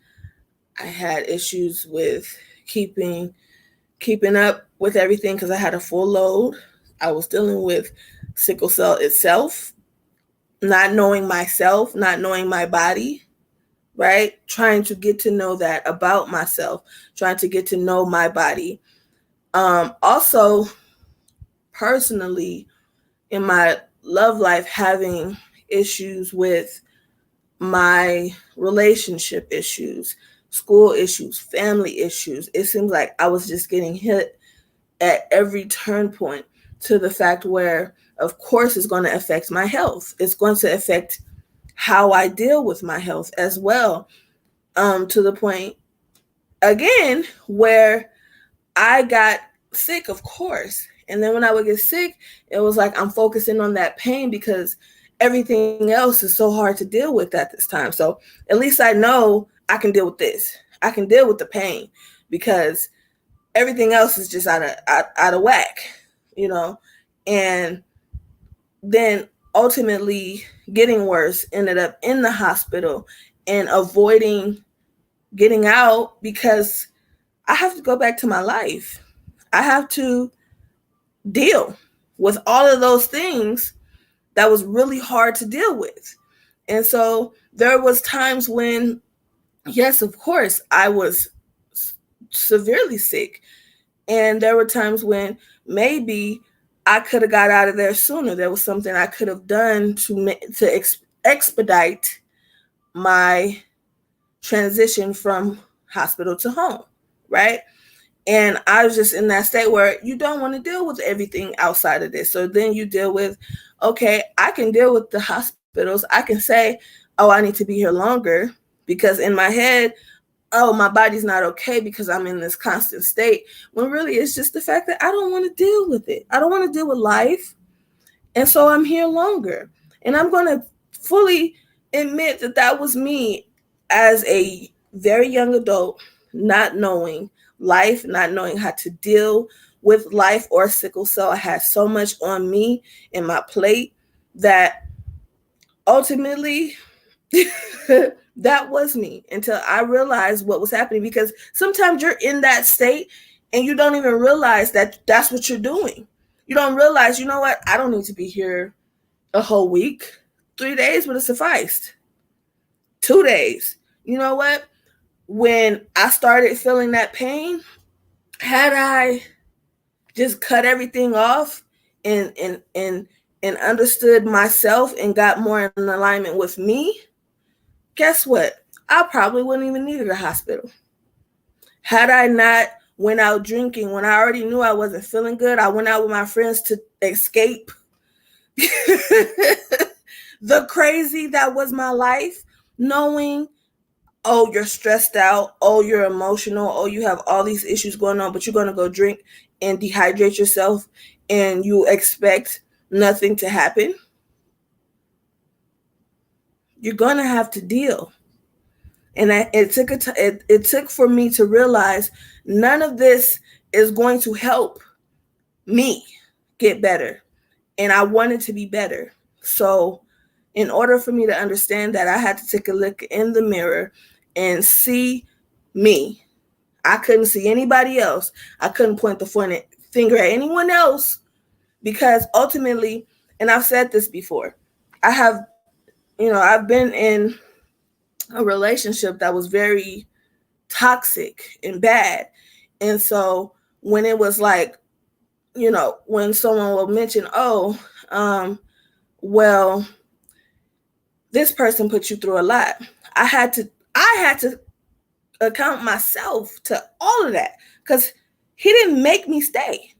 I had issues with keeping up with everything because I had a full load. I was dealing with sickle cell itself, not knowing myself, not knowing my body, right? Trying to get to know that about myself, trying to get to know my body. Also, personally, in my love life, having issues with my relationship issues, school issues, family issues. It seems like I was just getting hit at every turn point, to the fact where, of course, it's going to affect my health. It's going to affect how I deal with my health as well, to the point, again, where I got sick, of course. And then when I would get sick, it was like I'm focusing on that pain because everything else is so hard to deal with at this time. So at least I know I can deal with this. I can deal with the pain because everything else is just out of whack, you know. And then ultimately getting worse, ended up in the hospital and avoiding getting out because I have to go back to my life. I have to deal with all of those things that was really hard to deal with. And so there was times when, yes, of course, I was severely sick. And there were times when maybe I could have got out of there sooner. There was something I could have done to expedite my transition from hospital to home, right? And I was just in that state where you don't want to deal with everything outside of this. So then you deal with, okay, I can deal with the hospitals. I can say, oh, I need to be here longer because in my head, oh, my body's not okay because I'm in this constant state. When really it's just the fact that I don't want to deal with it. I don't want to deal with life. And so I'm here longer. And I'm going to fully admit that that was me as a very young adult, not knowing life, not knowing how to deal with life or sickle cell. I had so much on me in my plate that ultimately that was me until I realized what was happening, because sometimes you're in that state and you don't even realize that that's what you're doing. You don't realize, you know what? I don't need to be here a whole week. 3 days would have sufficed. 2 days. You know what? When I started feeling that pain, had I just cut everything off and understood myself and got more in alignment with me, guess what? I probably wouldn't even need a hospital. Had I not went out drinking when I already knew I wasn't feeling good, I went out with my friends to escape the crazy that was my life, knowing, oh, you're stressed out, oh, you're emotional, oh, you have all these issues going on, but you're going to go drink and dehydrate yourself and you expect nothing to happen. You're going to have to deal. And it took for me to realize none of this is going to help me get better. And I wanted to be better. So in order for me to understand that, I had to take a look in the mirror and see me. I couldn't see anybody else. I couldn't point the finger at anyone else, because ultimately, and I've said this before, I've been in a relationship that was very toxic and bad. And so when it was like, when someone will mention, oh, well, this person put you through a lot. I had to account myself to all of that because he didn't make me stay.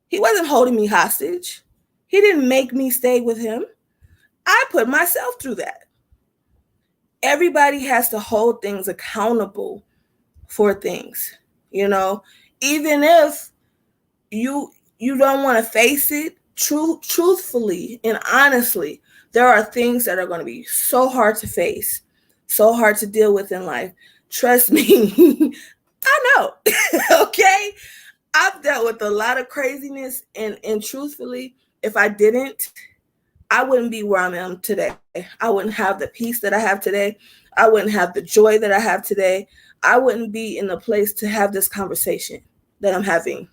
He wasn't holding me hostage. He didn't make me stay with him. I put myself through that. Everybody has to hold things accountable for things, you know, even if you don't want to face it truthfully and honestly. There are things that are going to be so hard to face, so hard to deal with in life. Trust me. I know. Okay, I've dealt with a lot of craziness, and truthfully, if I didn't, I wouldn't be where I am today. I wouldn't have the peace that I have today. I wouldn't have the joy that I have today. I wouldn't be in the place to have this conversation that I'm having.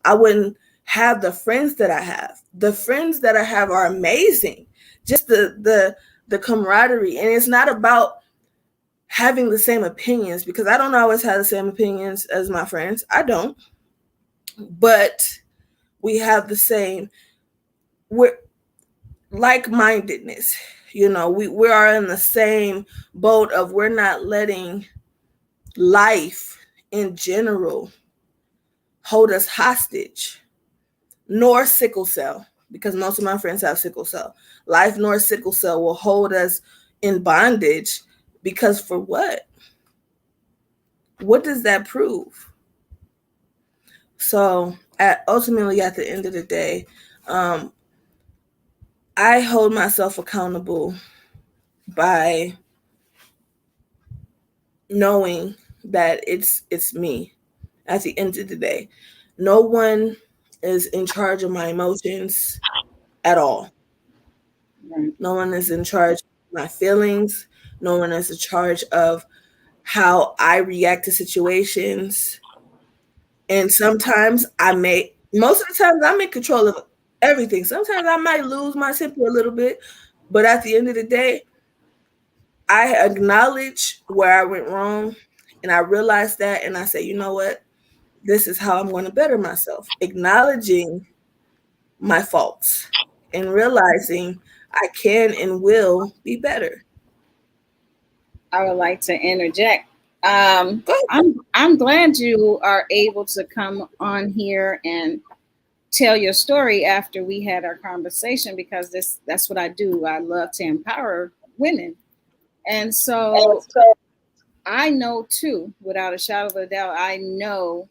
I wouldn't have the friends that I have. The friends that I have are amazing. Just the camaraderie. And it's not about having the same opinions, because I don't always have the same opinions as my friends. I don't. But we have the same, we're like-mindedness. You know, we are in the same boat of we're not letting life in general hold us hostage, nor sickle cell, because most of my friends have sickle cell. Life nor sickle cell will hold us in bondage, because for what? What does that prove? So ultimately, at the end of the day, I hold myself accountable by knowing that it's me at the end of the day. No one is in charge of my emotions at all. Right. No one is in charge of my feelings. No one is in charge of how I react to situations. And sometimes most of the times I'm in control of everything. Sometimes I might lose my temper a little bit, but at the end of the day, I acknowledge where I went wrong, and I realize that, and I say, you know what? This is how I'm going to better myself. Acknowledging my faults and realizing I can and will be better. I would like to interject. Go ahead. I'm glad you are able to come on here and tell your story after we had our conversation, because that's what I do. I love to empower women. And so I know too, without a shadow of a doubt, I know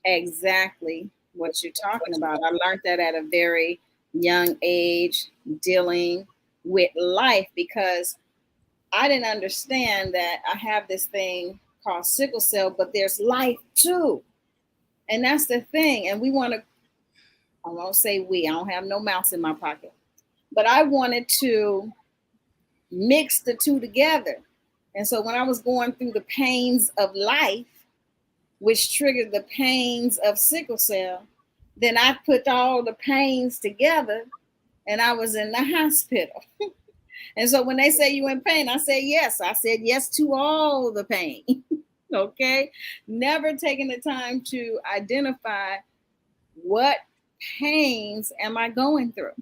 exactly what you're talking about. I learned that at a very young age, dealing with life, because I didn't understand that I have this thing called sickle cell, but there's life too. And that's the thing. And we want to, I won't say we, I don't have no mouse in my pocket, but I wanted to mix the two together. And so when I was going through the pains of life, which triggered the pains of sickle cell, then I put all the pains together and I was in the hospital. And so when they say you in pain, I say yes. I said yes to all the pain. Okay. Never taking the time to identify what pains am I going through.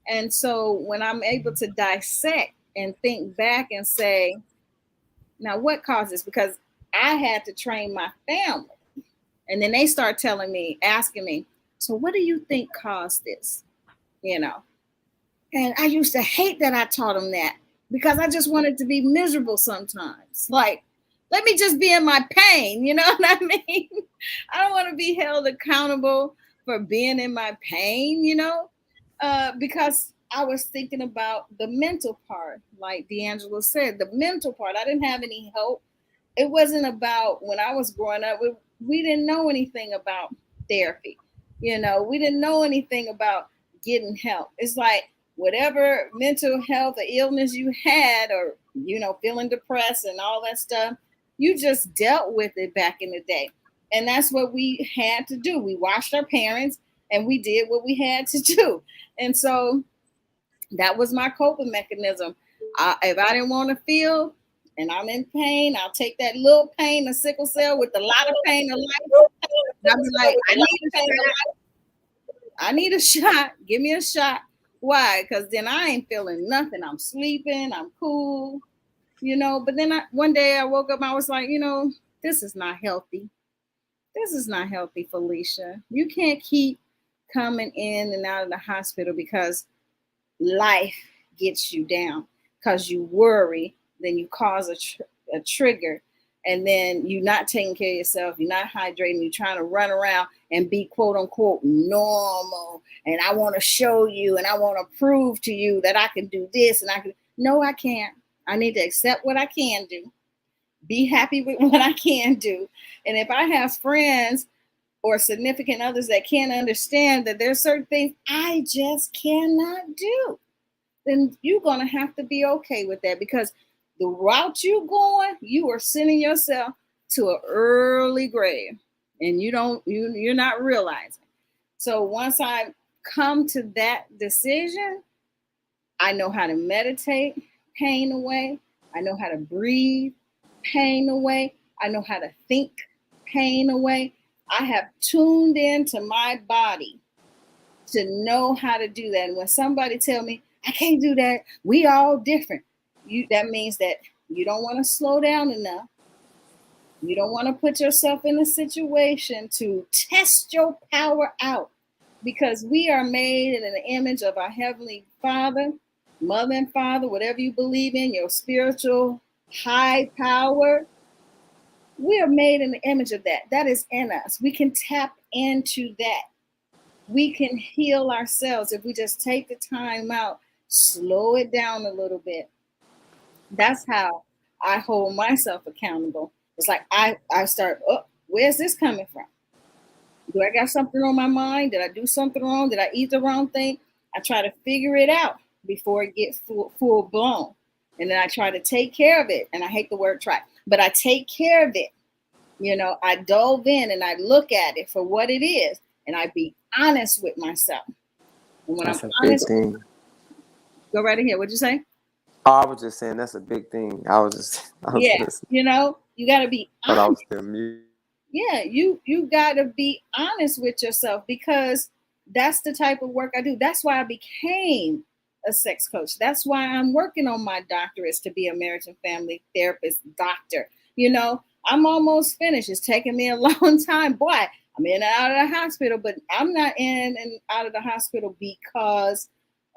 And so when I'm able to dissect and think back and say, now what caused this? Because I had to train my family. And then they start telling me, asking me, so what do you think caused this? You know, and I used to hate that I taught them that, because I just wanted to be miserable sometimes. Like, let me just be in my pain. You know what I mean? I don't want to be held accountable for being in my pain, because I was thinking about the mental part. Like D'Angelo said, the mental part. I didn't have any help. It wasn't about, when I was growing up, we didn't know anything about therapy. We didn't know anything about getting help. It's like whatever mental health or illness you had, or, feeling depressed and all that stuff, you just dealt with it back in the day. And that's what we had to do. We watched our parents and we did what we had to do. And so that was my coping mechanism. If I didn't want to feel and I'm in pain, I'll take that little pain of sickle cell with a lot of pain of life. And I'll be like, I need a shot. I need a shot. Give me a shot. Why? Because then I ain't feeling nothing. I'm sleeping. I'm cool. But then one day I woke up. I was like, this is not healthy. This is not healthy, Felicia. You can't keep coming in and out of the hospital because life gets you down, because you worry, then you cause a trigger, and then you're not taking care of yourself, you're not hydrating, you're trying to run around and be quote unquote normal, and I want to show you and I want to prove to you that I can do this and I can. No, I can't. I need to accept what I can do, be happy with what I can do, and if I have friends or significant others that can't understand that there's certain things I just cannot do, then you're going to have to be okay with that, because the route you're going, you are sending yourself to an early grave, and you're not realizing. So once I come to that decision, I know how to meditate pain away. I know how to breathe pain away. I know how to think pain away. I have tuned into my body to know how to do that. And when somebody tell me I can't do that, we all different. That means that you don't want to slow down enough. You don't want to put yourself in a situation to test your power out, because we are made in the image of our Heavenly Father, Mother and Father, whatever you believe in, your spiritual high power. We are made in the image of that. That is in us. We can tap into that. We can heal ourselves if we just take the time out, slow it down a little bit. That's how I hold myself accountable. It's like I start, oh, where's this coming from? Do I got something on my mind? Did I do something wrong? Did I eat the wrong thing? I try to figure it out before it gets full blown. And then I try to take care of it. And I hate the word try, but I take care of it. I dove in and I look at it for what it is. And I be honest with myself. And when That's I'm a big honest, thing. go right ahead. What'd you say? Oh, I was just saying that's a big thing. I was Yeah, listening, you got to be but I was honest. still mute. Yeah, you got to be honest with yourself, because that's the type of work I do. That's why I became a sex coach. That's why I'm working on my doctorates to be a marriage and family therapist doctor. I'm almost finished. It's taking me a long time. Boy, I'm in and out of the hospital, but I'm not in and out of the hospital because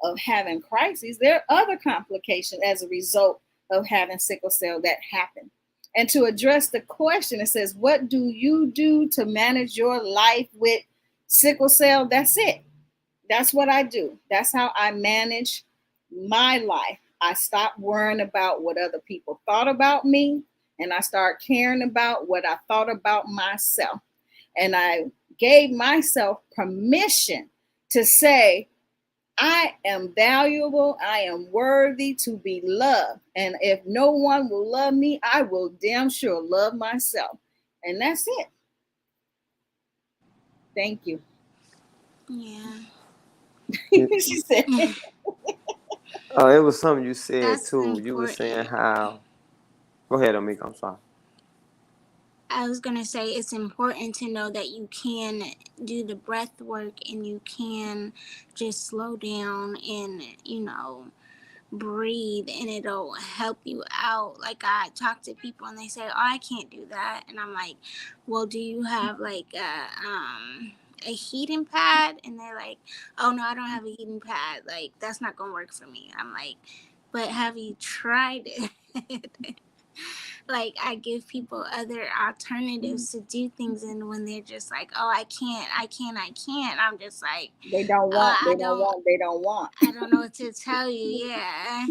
of having crises. There are other complications as a result of having sickle cell that happen. And to address the question, it says, what do you do to manage your life with sickle cell? That's it. That's what I do. That's how I manage my life. I stopped worrying about what other people thought about me, and I started caring about what I thought about myself. And I gave myself permission to say, I am valuable. I am worthy to be loved. And if no one will love me, I will damn sure love myself. And that's it. Thank you. Yeah. She said, It was something you said That's too. You were saying important. how. Go ahead, Amika. I'm sorry. I was going to say it's important to know that you can do the breath work and you can just slow down and, breathe, and it'll help you out. Like, I talk to people and they say, oh, I can't do that. And I'm like, well, do you have like a heating pad? And they're like, oh no, I don't have a heating pad. Like, that's not going to work for me. I'm like, but have you tried it? Like, I give people other alternatives to do things, and when they're just like, oh, I can't, I'm just like, they don't want, they I don't don't want, they don't want. I don't know what to tell you. Yeah,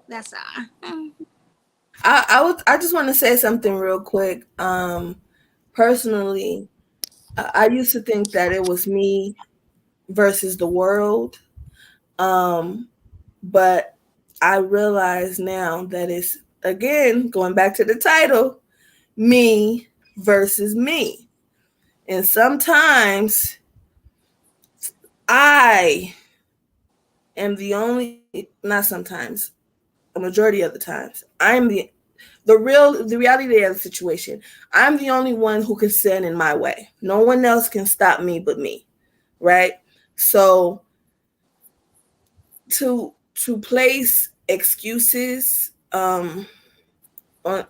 that's all. I just want to say something real quick. Personally, I used to think that it was me versus the world. Um, but I realize now that it's, again, going back to the title, me versus me. And sometimes I am the only, not sometimes, a majority of the times, I'm the reality of the situation. I'm the only one who can stand in my way. No one else can stop me but me, right? So to place excuses on, and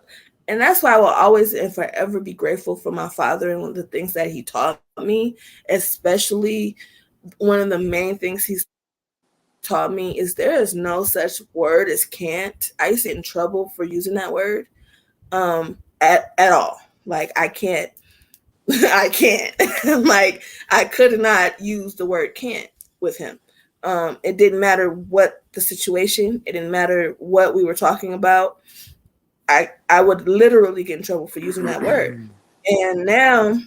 that's why I will always and forever be grateful for my father and one of the things that he taught me, especially one of the main things he's taught me is there is no such word as can't. I used to get in trouble for using that word at all. Like I can't I can't. Like I could not use the word can't with him. It didn't matter what the situation, it didn't matter what we were talking about. I would literally get in trouble for using that word. And now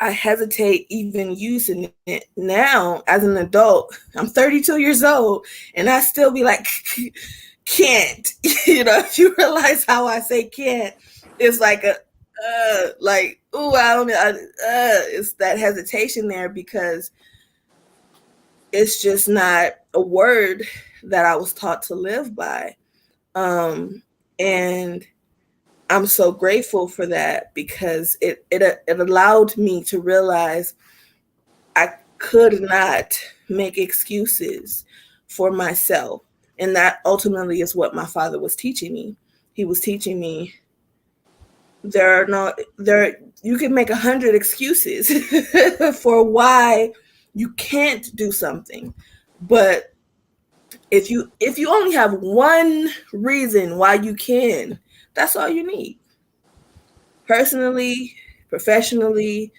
I hesitate even using it now as an adult. I'm 32 years old and I still be like, can't. If you realize how I say can't, it's like like, ooh, I don't know. It's that hesitation there because it's just not a word that I was taught to live by. And I'm so grateful for that because it allowed me to realize I could not make excuses for myself. And that ultimately is what my father was teaching me. He was teaching me there you can make 100 excuses for why you can't do something. But if you only have one reason why you can, that's all you need. Personally, professionally,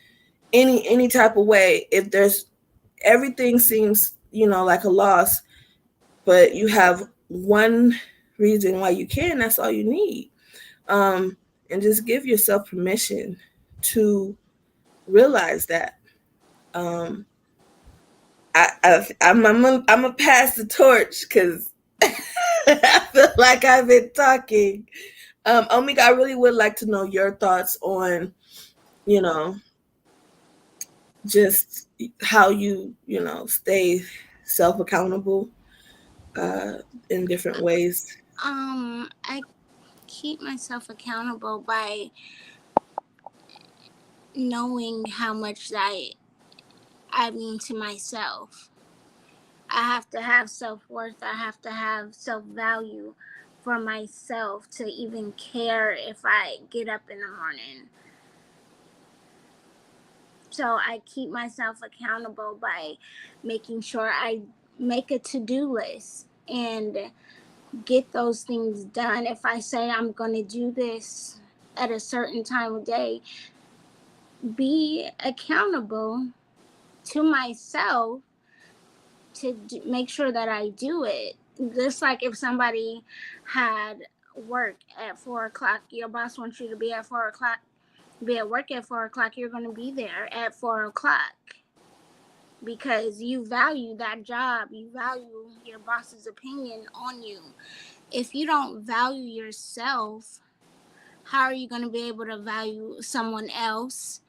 any type of way, if there's everything seems like a loss, but you have one reason why you can, that's all you need. And just give yourself permission to realize that. um I'm a pass the torch because I feel like I've been talking. Omika, I really would like to know your thoughts on, you know, just how stay self accountable in different ways. I keep myself accountable by knowing how much I mean to myself. I have to have self-worth. I have to have self-value for myself to even care if I get up in the morning. So I keep myself accountable by making sure I make a to-do list and get those things done. If I say I'm going to do this at a certain time of day, be accountable to myself to make sure that I do it. Just like if somebody had work at 4 o'clock, your boss wants you to be at 4 o'clock, be at work at 4 o'clock, you're going to be there at 4 o'clock because you value that job, you value your boss's opinion on you. If you don't value yourself, how are you going to be able to value someone else?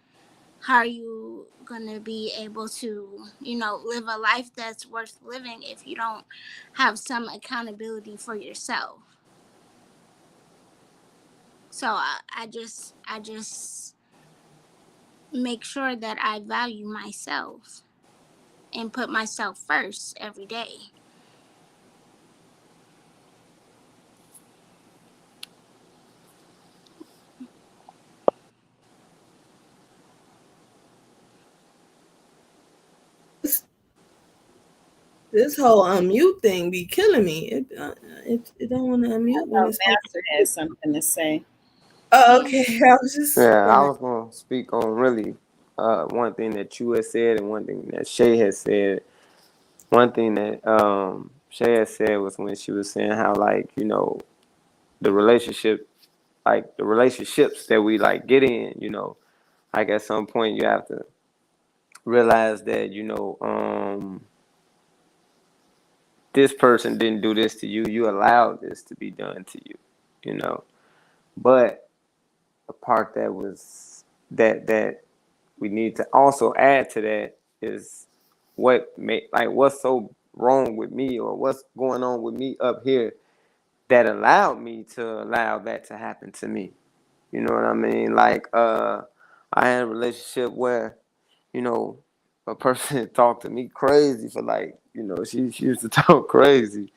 How are you going to be able to, live a life that's worth living if you don't have some accountability for yourself? So I just make sure that I value myself and put myself first every day. This whole unmute thing be killing me. It don't want to unmute when it's. Master has something to say. Oh, Yeah. okay. I was just. Yeah, Go I ahead. was gonna speak on really one thing that you had said and one thing that Shay has said. One thing that Shay had said was when she was saying how like, the relationship like the relationships that we like get in, like at some point you have to realize that, this person didn't do this to you. You allowed this to be done to you, you know. But the part that was that we need to also add to that is what's so wrong with me or what's going on with me up here that allowed me to allow that to happen to me. You know what I mean? Like I had a relationship where, you know, a person talked to me crazy for like, she used to talk crazy.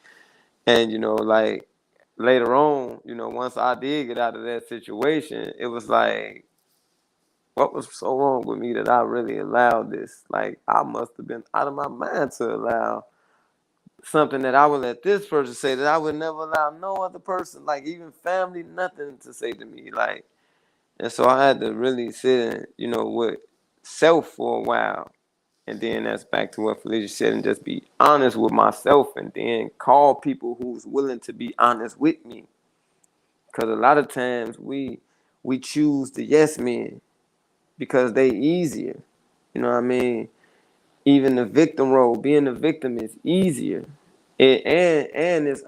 And, like later on, once I did get out of that situation, it was like, what was so wrong with me that I really allowed this? Like, I must have been out of my mind to allow something that I would let this person say that I would never allow no other person, like even family, nothing to say to me. Like, and so I had to really sit in, with self for a while. And then that's back to what Felicia said, and just be honest with myself, and then call people who's willing to be honest with me. Because a lot of times we choose the yes men because they easier. You know what I mean? Even the victim role, being the victim is easier. And it's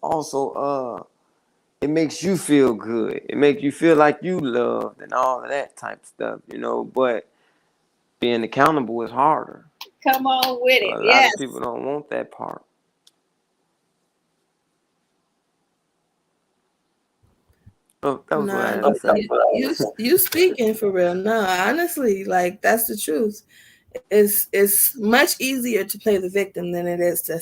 also it makes you feel good. It makes you feel like you loved and all of that type of stuff. But being accountable is harder. Come on with So it. a lot Yes. of people don't want that part. So that was what I Nah, had to say. you speaking for real. No, honestly, like that's the truth. It's much easier to play the victim than it is to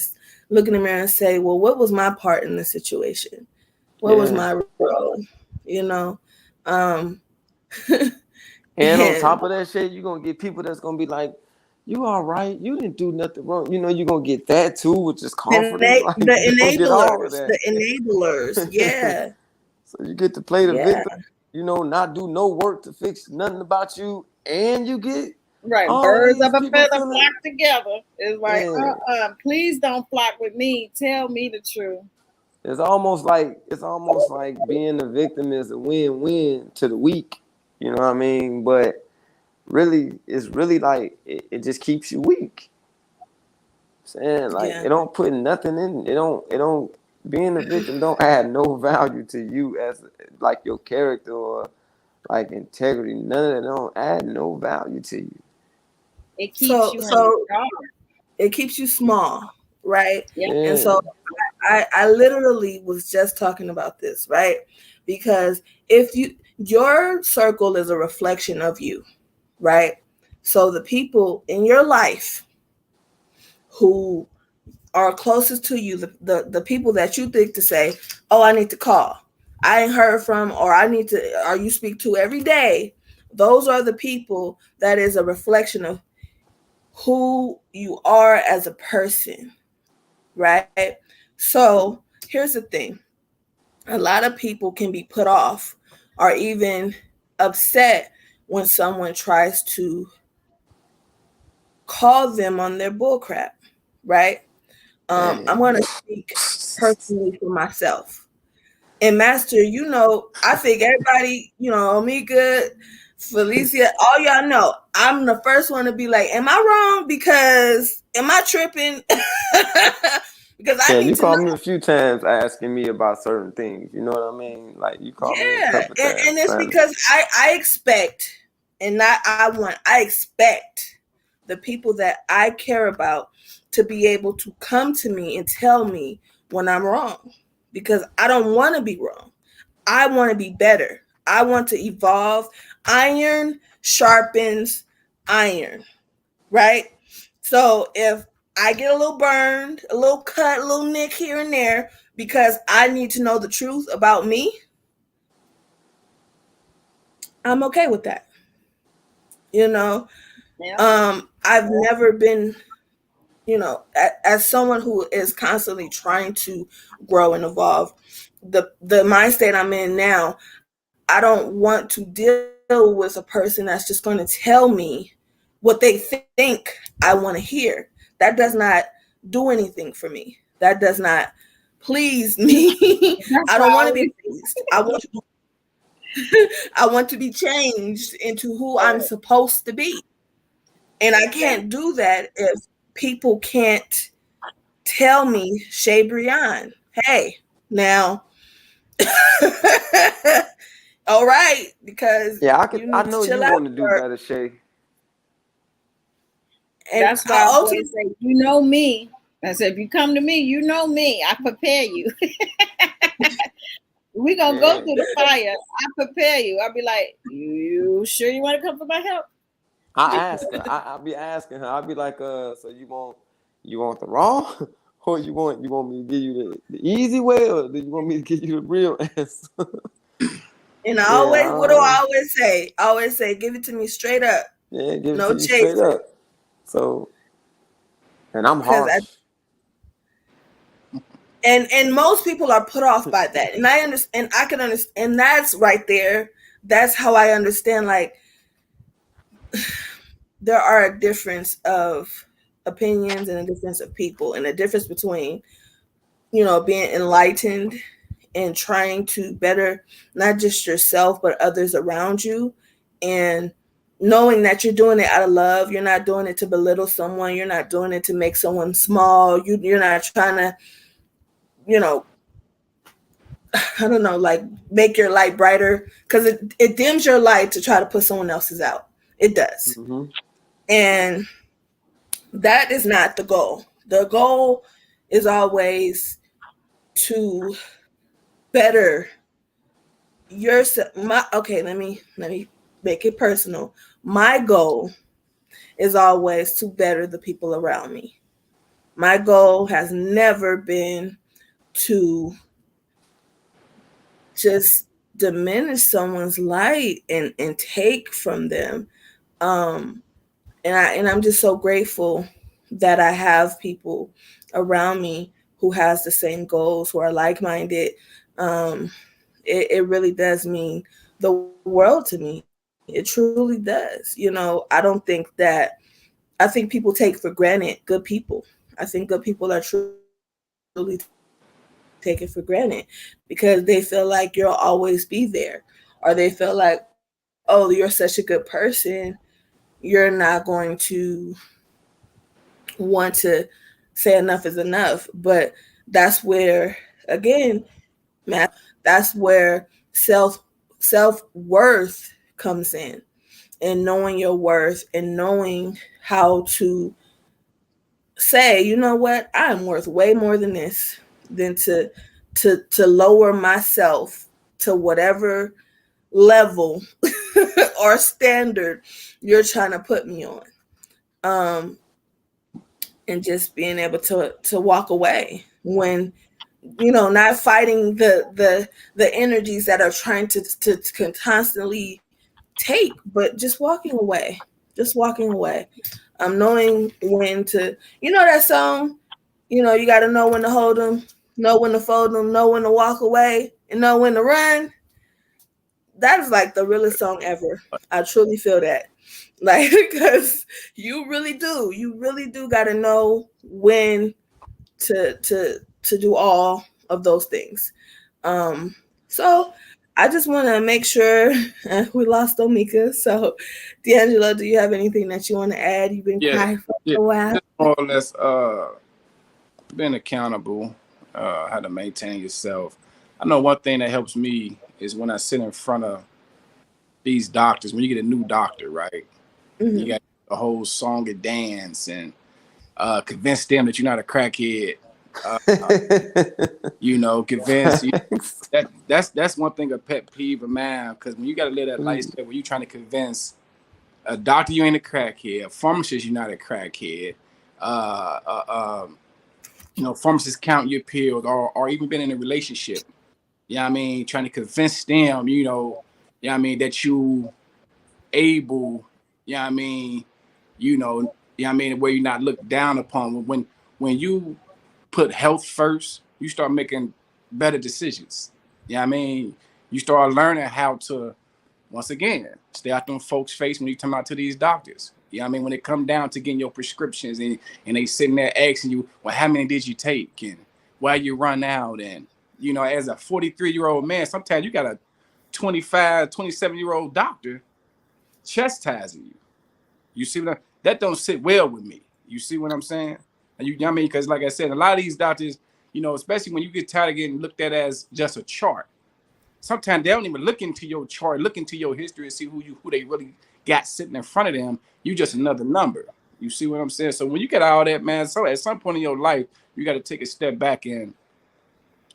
look in the mirror and say, well, what was my part in the situation? What was Yeah. my role? You know, um, And on and top of that shit, you're gonna get people that's gonna be like, "You all right? You didn't do nothing wrong." You're gonna get that too, which is confidence. Like you're gonna get all of the that. enablers, yeah, So you get to play the yeah, victim, not do no work to fix nothing about you, and you get Right. all Birds these of a people feather feeling. flock together. It's like, Yeah, please don't flock with me. Tell me the truth. it's almost like being the victim is a win-win to the weak. You know what I mean? But really, it's really like it just keeps you weak. Saying like yeah. it don't put nothing in. It don't. Being a victim don't add no value to you as like your character or like integrity. None of that don't add no value to you. It keeps So you in the so dark. it keeps you small, right? Yeah. And Yeah. so I literally was just talking about this, right? Because if your circle is a reflection of you, right? So the people in your life who are closest to you, the people that you think to say, oh, I need to call, I ain't heard from, or you speak to every day, those are the people that is a reflection of who you are as a person, right? So here's the thing: a lot of people can be put off or even upset when someone tries to call them on their bullcrap, right? I'm Man. going to speak personally for myself. And Master, I think everybody, Amika, Felicia, all y'all know, I'm the first one to be like, am I wrong? Because am I tripping? Because I Yeah, need you to know. called me a few times asking me about certain things. You know what I mean? Like you called me a Yeah. couple times And it's trying to. because I expect, and not I expect the people that I care about to be able to come to me and tell me when I'm wrong. Because I don't want to be wrong. I want to be better. I want to evolve. Iron sharpens iron, right? So if I get a little burned, a little cut, a little nick here and there because I need to know the truth about me, I'm okay with that. You know, Yeah. I've never been, as someone who is constantly trying to grow and evolve, the mind state I'm in now, I don't want to deal with a person that's just going to tell me what they think I want to hear. That does not do anything for me. That does not please me. I That's don't want to be why pleased. I want to be changed into who I'm supposed to be. And I yeah. can't do that if people can't tell me, Shabreon, hey, now, all right, because Yeah, you I need to know chill you out. want to do better, Shay. And That's why I I ultimately, always say, you know me. I said, if you come to me, you know me. I prepare you. We're gonna go Yeah. through the fire. I prepare you. I'll be like, you sure you want to come for my help? I ask her. I be asking her. I be like, so you want the raw, or you want me to give you the easy way, or do you want me to give you the real answer? And I Yeah, always, what do I always say? I always say, give it to me straight up, yeah, give it no to you straight chasing. up. So, and I'm Because harsh. and most people are put off by that, and I understand. I can understand, and that's right there. That's how I understand. Like there are a difference of opinions and a difference of people, and a difference between being enlightened and trying to better not just yourself but others around you, and knowing that you're doing it out of love. You're not doing it to belittle someone. You're not doing it to make someone small. You're not trying to, you know, I don't know, like make your light brighter, because it dims your light to try to put someone else's out. It does. Mm-hmm. And that is not the goal. The goal is always to better yourself. Let me make it personal. My goal is always to better the people around me. My goal has never been to just diminish someone's light and take from them. Um and I'm just so grateful that I have people around me who has the same goals, who are like-minded. um it really does mean the world to me. It truly does. I don't think that I think people take for granted good people. I think good people are truly taken for granted because they feel like you'll always be there, or they feel like, oh, you're such a good person, you're not going to want to say enough is enough. But that's where, again, math is real. That's where self-worth comes in, and knowing your worth and knowing how to say, you know what, I'm worth way more than this, than to lower myself to whatever level or standard you're trying to put me on. um and just being able to walk away when, not fighting the energies that are trying to constantly take, but just walking away. Just walking away. Knowing when to, that song, you got to know when to hold them, know when to fold them, know when to walk away, and know when to run. That is like the realest song ever. I truly feel that. Like, because you really do got to know when to do all of those things. Um, so I just want to make sure we lost Omika. So, D'Angelo, do you have anything that you want to add? You've been Yeah, quiet for yeah. a while. Just more or less being accountable, how to maintain yourself. I know one thing that helps me is when I sit in front of these doctors, when you get a new doctor, right? You Hmm. got a whole song and dance and convince them that you're not a crackhead. Uh, convince you Facts. that's one thing, a pet peeve of mine, because when you got to live that Mm. lifestyle where you're trying to convince a doctor you ain't a crackhead, a pharmacist you're not a crackhead, uh, uh, um, pharmacists count your pills, or even been in a relationship. You know what I mean? Trying to convince them, that you able, you know what I mean, where you're not looked down upon. When you put health first, you start making better decisions. You know what I mean? You start learning how to, once again, stay out them folks' face when you come out to these doctors. You know what I mean? When it come down to getting your prescriptions, and they sitting there asking you, well, how many did you take? And why you run out? And, as a 43-year-old man, sometimes you got a 25, 27-year-old doctor chastising you. You see that don't sit well with me. You see what I'm saying? And you know what I mean? Because like I said, a lot of these doctors, especially when you get tired of getting looked at as just a chart, sometimes they don't even look into your chart, look into your history and see who they really got sitting in front of them. You just another number. You see what I'm saying? So when you get all that, man, so at some point in your life, you got to take a step back and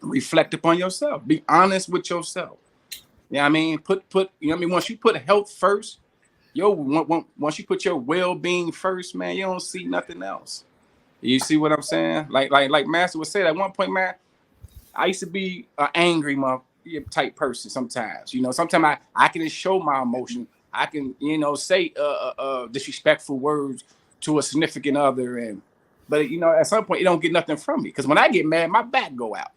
reflect upon yourself. Be honest with yourself. You know what I mean? Put once you put health first, once you put your well-being first, man, you don't see nothing else. You see what I'm saying? Like Master would say at one point, man. I used to be an angry type person sometimes. Sometimes I can just show my emotion. I can, say disrespectful words to a significant other, but at some point you don't get nothing from me because when I get mad, my back go out.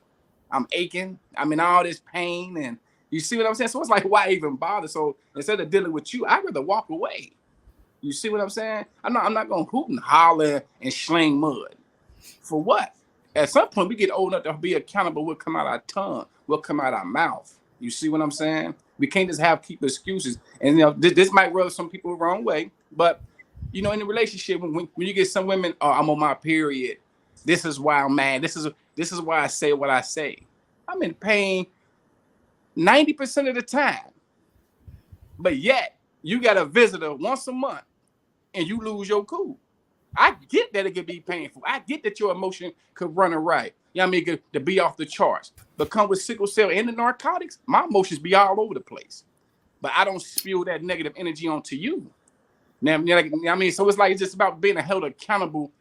I'm aching. I'm in all this pain, and you see what I'm saying. So it's like, why even bother? So instead of dealing with you, I'd rather walk away. You see what I'm saying? I'm not gonna hoot and holler and sling mud. For what? At some point, we get old enough to be accountable. What come out our tongue? What come out our mouth? You see what I'm saying? We can't just keep excuses. And this might rub some people the wrong way, but in the relationship, when you get some women, oh, I'm on my period. This is why I'm mad. This is why I say what I say. I'm in pain 90% of the time, but yet you got a visitor once a month and you lose your cool. I get that it could be painful. I get that your emotion could run right. You know what I mean? To be off the charts. But come with sickle cell and the narcotics, my emotions be all over the place. But I don't spew that negative energy onto you. Now, so it's like it's just about being held accountable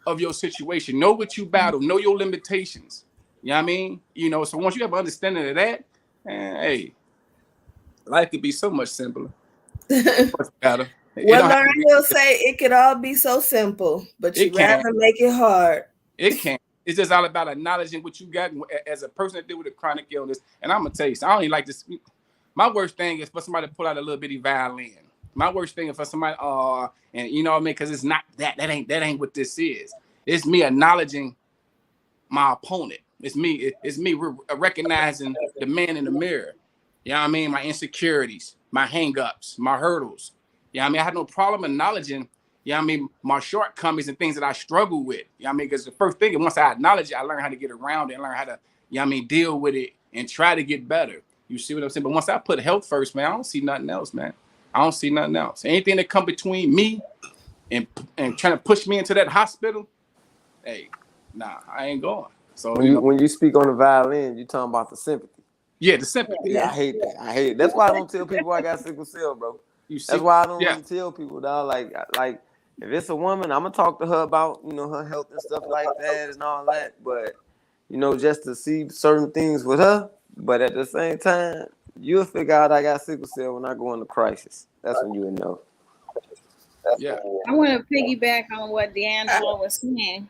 of your situation. Know what you battle. Know your limitations. You know what I mean? So once you have an understanding of that, hey, life could be so much simpler. Much better. Well, Lauren will say it could all be so simple, but you rather make it hard. It can. It's just all about acknowledging what you got as a person that deal with a chronic illness. And I'm gonna tell you, I don't even like this. My worst thing is for somebody to pull out a little bitty violin. My worst thing is for somebody, and you know what I mean, because it's not that. That ain't what this is. It's me acknowledging my opponent. It's me. It's me recognizing the man in the mirror. You know what I mean? My insecurities, my hangups, my hurdles. You know what I mean? I had no problem acknowledging, you know what I mean, my shortcomings and things that I struggle with. You know what I mean? Because the first thing, once I acknowledge it, I learn how to get around it and learn how to, you know what I mean, deal with it and try to get better. You see what I'm saying? But once I put health first, man, I don't see nothing else, man. I don't see nothing else. Anything that come between me and trying to push me into that hospital, hey, nah, I ain't going. So when you speak on the violin, you talking about the sympathy. Yeah, the sympathy. Yeah, I hate that. I hate it. That's why I don't tell people I got sickle cell, bro. That's why I don't really tell people, dog. Like if it's a woman, I'm gonna talk to her about her health and stuff like that and all that. But just to see certain things with her. But at the same time, you'll figure out I got sickle cell when I go into crisis. That's when you will know. Yeah. I want to piggyback on what D'Angelo was saying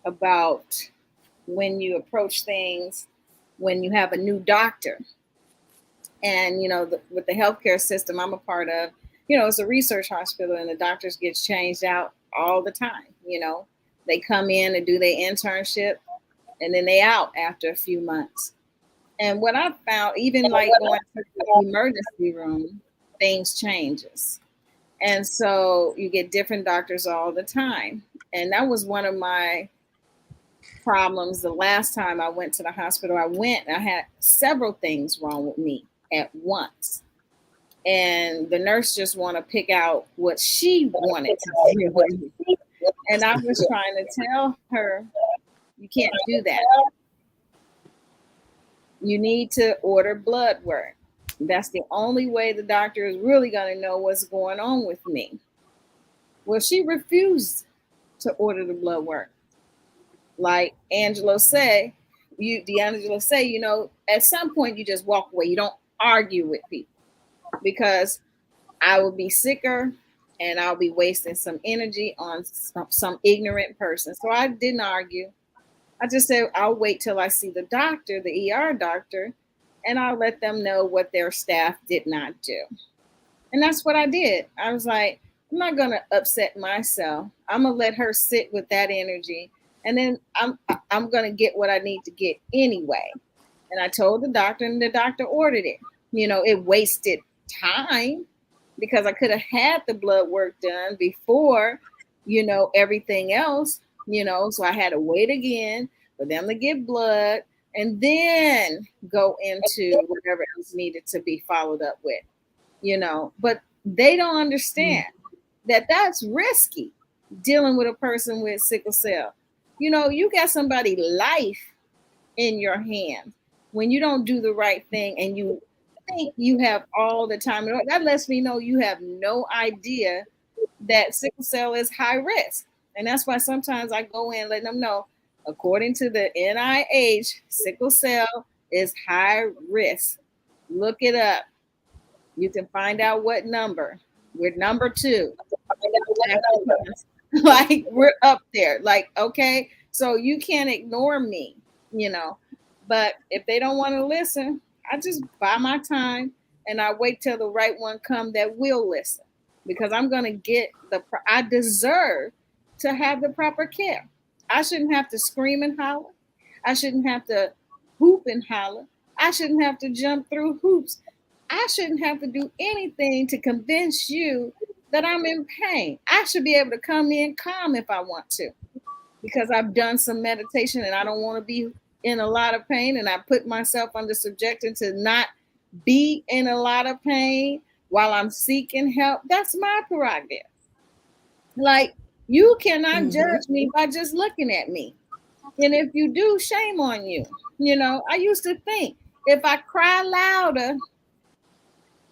about when you approach things when you have a new doctor. And, with the healthcare system I'm a part of, it's a research hospital and the doctors get changed out all the time. They come in and do their internship and then they out after a few months. And what I found, even like going to the emergency room, things changes. And so you get different doctors all the time. And that was one of my problems. The last time I went to the hospital, I had several things wrong with me at once. And the nurse just want to pick out what she wanted to do with me. And I was trying to tell her, you can't do that. You need to order blood work. That's the only way the doctor is really going to know what's going on with me. Well, she refused to order the blood work. Like D'Angelo say, at some point you just walk away. You don't argue with people because I will be sicker and I'll be wasting some energy on some ignorant person. So I didn't argue. I just said, I'll wait till I see the doctor, the ER doctor, and I'll let them know what their staff did not do. And that's what I did. I was like, I'm not going to upset myself. I'm going to let her sit with that energy. And then I'm going to get what I need to get anyway. And I told the doctor and the doctor ordered it. It wasted time because I could have had the blood work done before, everything else, so I had to wait again for them to get blood and then go into whatever else needed to be followed up with, but they don't understand that that's risky dealing with a person with sickle cell. You got somebody's life in your hands when you don't do the right thing and you think you have all the time. That lets me know you have no idea that sickle cell is high risk. And that's why sometimes I go in letting them know, according to the NIH, sickle cell is high risk. Look it up. You can find out what number. We're number 2 after cancer. Like we're up there. Like, okay, so you can't ignore me, you know. But if they don't want to listen, I just buy my time and I wait till the right one come that will listen because I'm gonna get I deserve to have the proper care. I shouldn't have to scream and holler. I shouldn't have to hoop and holler. I shouldn't have to jump through hoops. I shouldn't have to do anything to convince you that I'm in pain. I should be able to come in calm if I want to because I've done some meditation and I don't want to be in a lot of pain and I put myself under subjection to not be in a lot of pain while I'm seeking help. That's my prerogative. Like, you cannot judge me by just looking at me. And if you do, shame on you. You know, I used to think if I cry louder,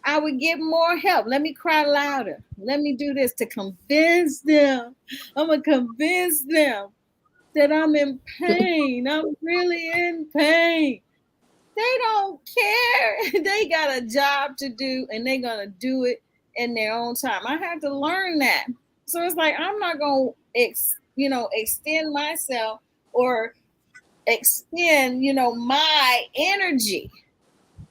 I would get more help. Let me cry louder. Let me do this to convince them. I'm going to convince them that I'm in pain. I'm really in pain. They don't care. They got a job to do and they're going to do it in their own time. I had to learn that. So it's like, I'm not going to, extend myself or extend, my energy.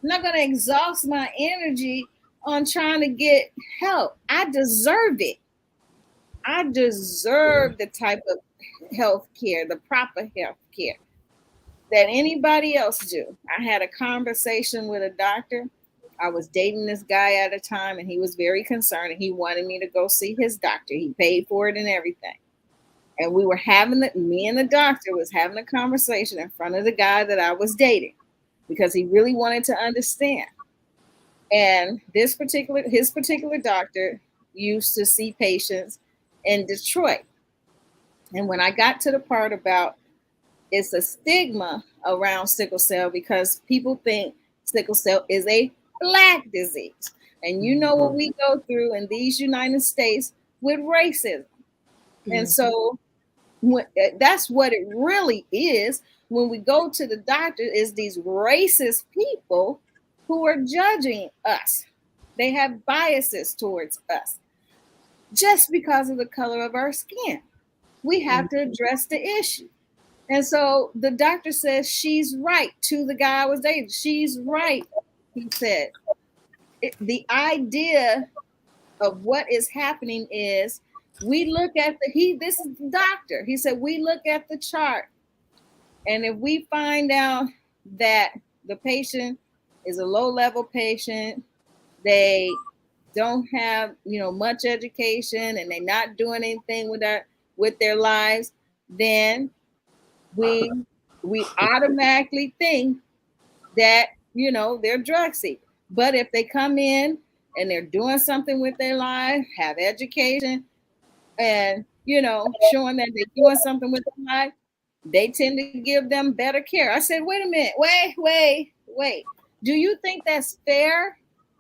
I'm not going to exhaust my energy on trying to get help. I deserve it. I deserve the type of health care, the proper health care that anybody else do. I had a conversation with a doctor. I was dating this guy at a time and he was very concerned and he wanted me to go see his doctor. He paid for it and everything. And we were me and the doctor was having a conversation in front of the guy that I was dating because he really wanted to understand. And his particular doctor used to see patients in Detroit. And when I got to the part about it's a stigma around sickle cell because people think sickle cell is a Black disease. And you know what we go through in these United States with racism. And so that's what it really is. When we go to the doctor, is these racist people who are judging us. They have biases towards us just because of the color of our skin. We have to address the issue. And so the doctor says she's right to the guy I was dating. She's right, he said. The idea of what is happening is we look at this is the doctor. He said, we look at the chart. And if we find out that the patient is a low-level patient, they don't have, much education and they're not doing anything with their lives, then we automatically think that, they're drug seekers. But if they come in and they're doing something with their life, have education, and, showing that they're doing something with their life, they tend to give them better care. I said, wait a minute, wait. Do you think that's fair?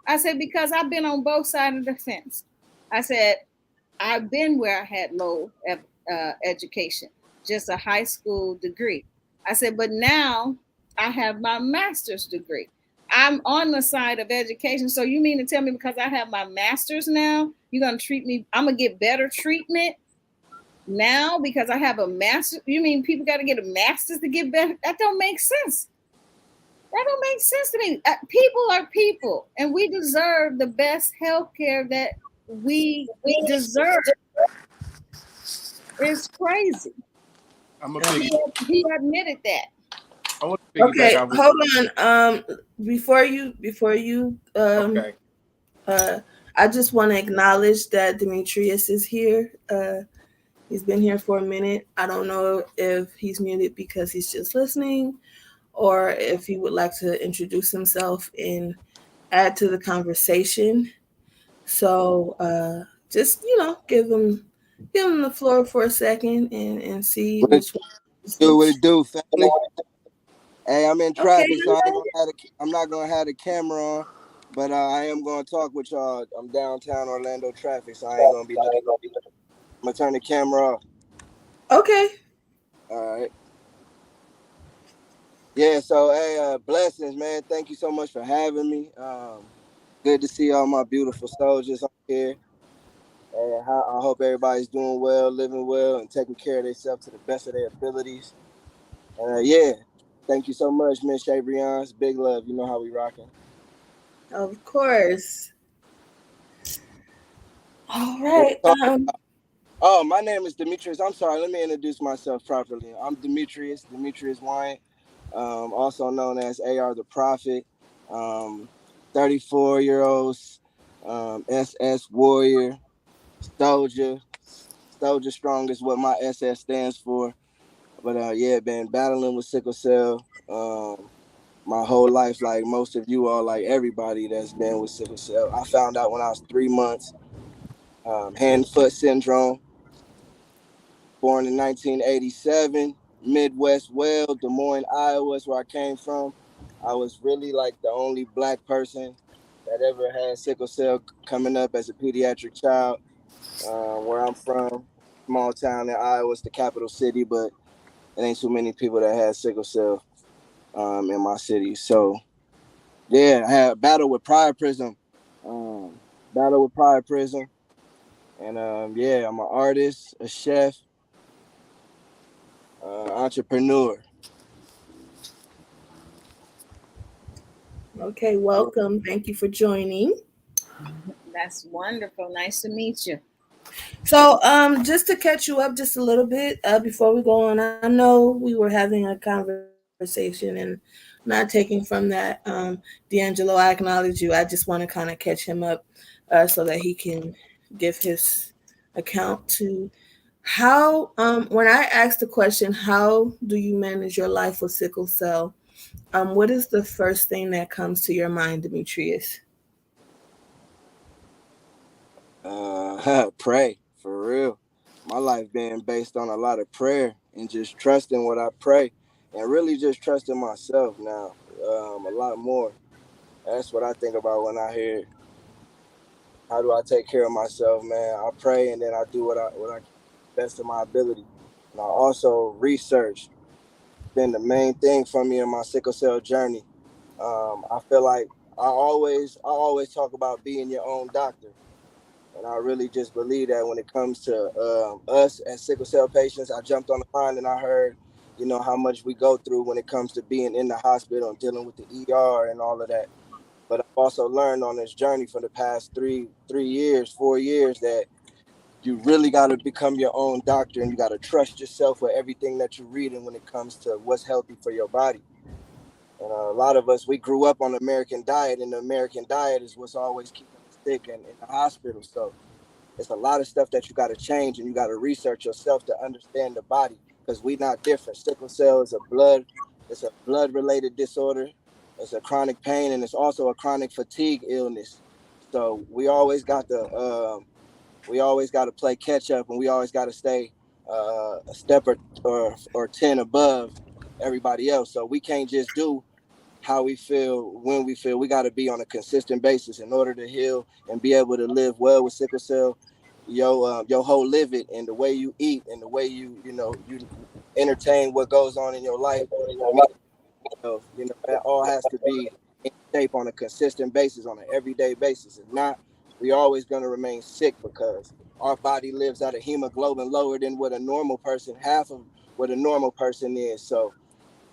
I said, because I've been on both sides of the fence. I said, I've been where I had low education, just a high school degree. I said, but now I have my master's degree. I'm on the side of education. So you mean to tell me because I have my master's now, you're going to treat me, I'm going to get better treatment now because I have a master? You mean people got to get a master's to get better? That don't make sense. That don't make sense to me. People are people, and we deserve the best health care that we deserve. It's crazy. He admitted that. Okay, hold on. Before you, okay. I just want to acknowledge that Demetrius is here. He's been here for a minute. I don't know if he's muted because he's just listening, or if he would like to introduce himself and add to the conversation. So just give him the floor for a second and see which one. Do what it do, family. Hey, I'm in traffic, so I'm not gonna have the camera on. But I am going to talk with y'all. I'm downtown Orlando traffic, so I ain't going to be looking. I'm going to turn the camera off. Okay. All right. Yeah, so hey, blessings, man. Thank you so much for having me. Good to see all my beautiful soldiers on here. And I hope everybody's doing well, living well, and taking care of themselves to the best of their abilities. And yeah, thank you so much, Miss Shabreon. It's big love. You know how we rocking. Of course. All What right. we talk- Oh, my name is Demetrius. I'm sorry. Let me introduce myself properly. I'm Demetrius Wyatt, also known as AR the Prophet. 34-year-old SS warrior, soldier. Soldier strong is what my SS stands for. But yeah, been battling with sickle cell my whole life, like most of you all, like everybody that's been with sickle cell. I found out when I was 3 months. Hand foot syndrome. Born in 1987, Midwest Wales, Des Moines, Iowa is where I came from. I was really like the only black person that ever had sickle cell coming up as a pediatric child. Where I'm from, small town in Iowa, it's the capital city, but it ain't too many people that had sickle cell in my city. So yeah, I had a battle with priapism, um, battle with priapism, and yeah, I'm an artist, a chef, entrepreneur. Okay, welcome. Thank you for joining. That's wonderful. Nice to meet you. So, just to catch you up just a little bit before we go on, I know we were having a conversation and not taking from that. D'Angelo, I acknowledge you. I just want to kind of catch him up so that he can give his account to how, when I asked the question, how do you manage your life with sickle cell? What is the first thing that comes to your mind, Demetrius? Pray for real. My life being based on a lot of prayer and just trusting what I pray, and really just trusting myself now. A lot more. That's what I think about when I hear how do I take care of myself, man. I pray and then I do what I can best of my ability. And I also research. Been the main thing for me in my sickle cell journey. I feel like I always talk about being your own doctor. And I really just believe that when it comes to us as sickle cell patients, I jumped on the line and I heard, how much we go through when it comes to being in the hospital and dealing with the ER and all of that. But I've also learned on this journey for the past 3 years, 4 years, that you really got to become your own doctor and you got to trust yourself with everything that you're reading when it comes to what's healthy for your body. And a lot of us, we grew up on the American diet, and the American diet is what's always keeping us sick and in the hospital. So it's a lot of stuff that you got to change and you got to research yourself to understand the body because we not different. Sickle cell is it's a blood related disorder. It's a chronic pain and it's also a chronic fatigue illness. So we always got to play catch up and we always got to stay a step or 10 above everybody else. So we can't just do how we feel when we feel. We got to be on a consistent basis in order to heal and be able to live well with sickle cell. Your whole live it and the way you eat and the way you entertain what goes on in your life. For me, that all has to be in shape on a consistent basis, on an everyday basis. If not, we always going to remain sick because our body lives at a hemoglobin lower than what a normal person, half of what a normal person is. So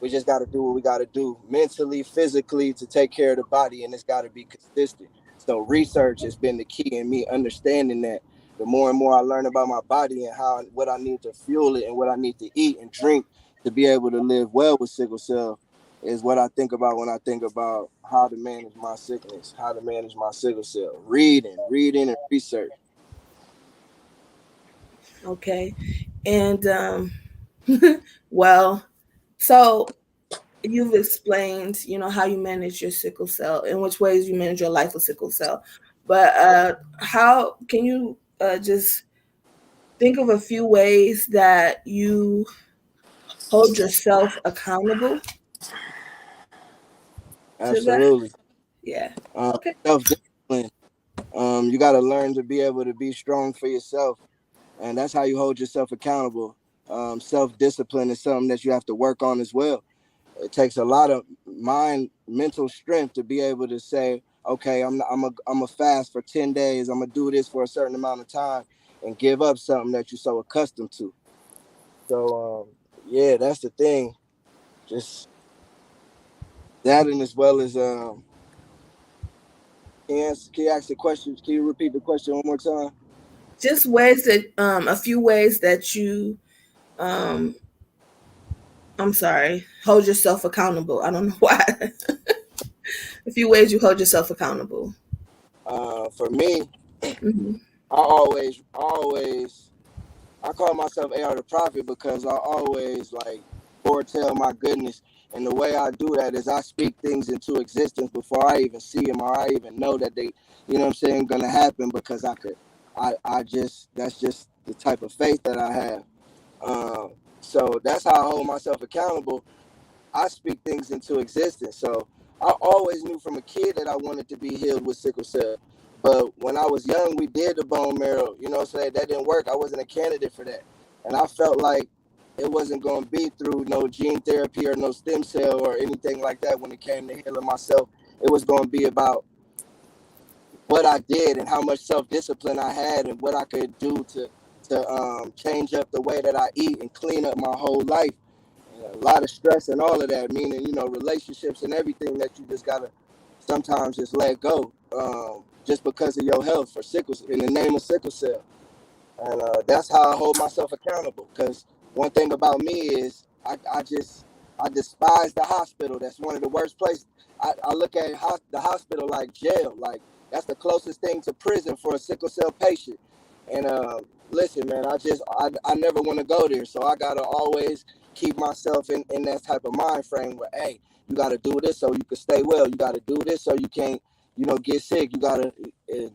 we just got to do what we got to do mentally, physically to take care of the body, and it's got to be consistent. So research has been the key in me understanding that. The more and more I learn about my body and what I need to fuel it and what I need to eat and drink to be able to live well with sickle cell is what I think about when I think about how to manage my sickness, how to manage my sickle cell. Reading and research. Okay. And well, so you've explained, how you manage your sickle cell, in which ways you manage your life with sickle cell. But how can you just think of a few ways that you hold yourself accountable to that? Absolutely. Yeah. Okay. Self-discipline. You got to learn to be able to be strong for yourself, and that's how you hold yourself accountable. Self-discipline is something that you have to work on as well. It takes a lot of mental strength to be able to say, okay, I'm a fast for 10 days. I'm gonna do this for a certain amount of time and give up something that you're so accustomed to. So, yeah, that's the thing. Just that, and as well as, can you ask the question? Can you repeat the question one more time? Just ways that a few ways that you um I'm sorry, hold yourself accountable. I don't know why. A few ways you hold yourself accountable. For me, Hmm. I always, I call myself AR the Prophet because I always like foretell my goodness. And the way I do that is I speak things into existence before I even see them or I even know that they, you know what I'm saying, gonna happen because I just, that's just the type of faith that I have. So that's how I hold myself accountable. I speak things into existence. So I always knew from a kid that I wanted to be healed with sickle cell. But when I was young, we did the bone marrow. You know what I'm saying? That didn't work. I wasn't a candidate for that. And I felt like it wasn't going to be through no gene therapy or no stem cell or anything like that when it came to healing myself. It was going to be about what I did and how much self-discipline I had and what I could do to change up the way that I eat and clean up my whole life. A lot of stress and all of that, meaning, relationships and everything that you just gotta sometimes just let go, just because of your health for sickle in the name of sickle cell. And that's how I hold myself accountable. Because one thing about me is I despise the hospital. That's one of the worst places. I look at the hospital like jail. Like that's the closest thing to prison for a sickle cell patient. And listen, man, I never want to go there. So I gotta always keep myself in that type of mind frame where, hey, you gotta do this so you can stay well. You gotta do this so you can't, get sick. You gotta.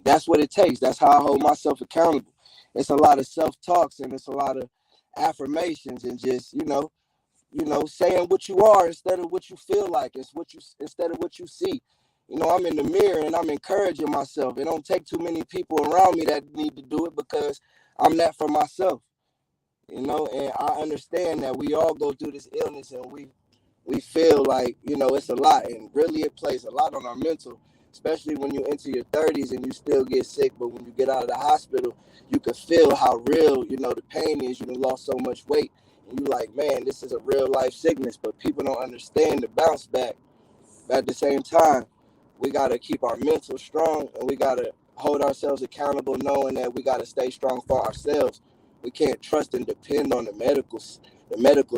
That's what it takes. That's how I hold myself accountable. It's a lot of self talks and it's a lot of affirmations and just saying what you are instead of what you feel like. It's what you instead of what you see. I'm in the mirror and I'm encouraging myself. It don't take too many people around me that need to do it because I'm that for myself. And I understand that we all go through this illness and we feel like it's a lot, and really it plays a lot on our mental, especially when you enter your 30s and you still get sick. But when you get out of the hospital, you can feel how real the pain is. You done lost so much weight and you like, man, this is a real life sickness. But people don't understand the bounce back. But at the same time, we got to keep our mental strong and we got to hold ourselves accountable, knowing that we got to stay strong for ourselves. We can't trust and depend on the medical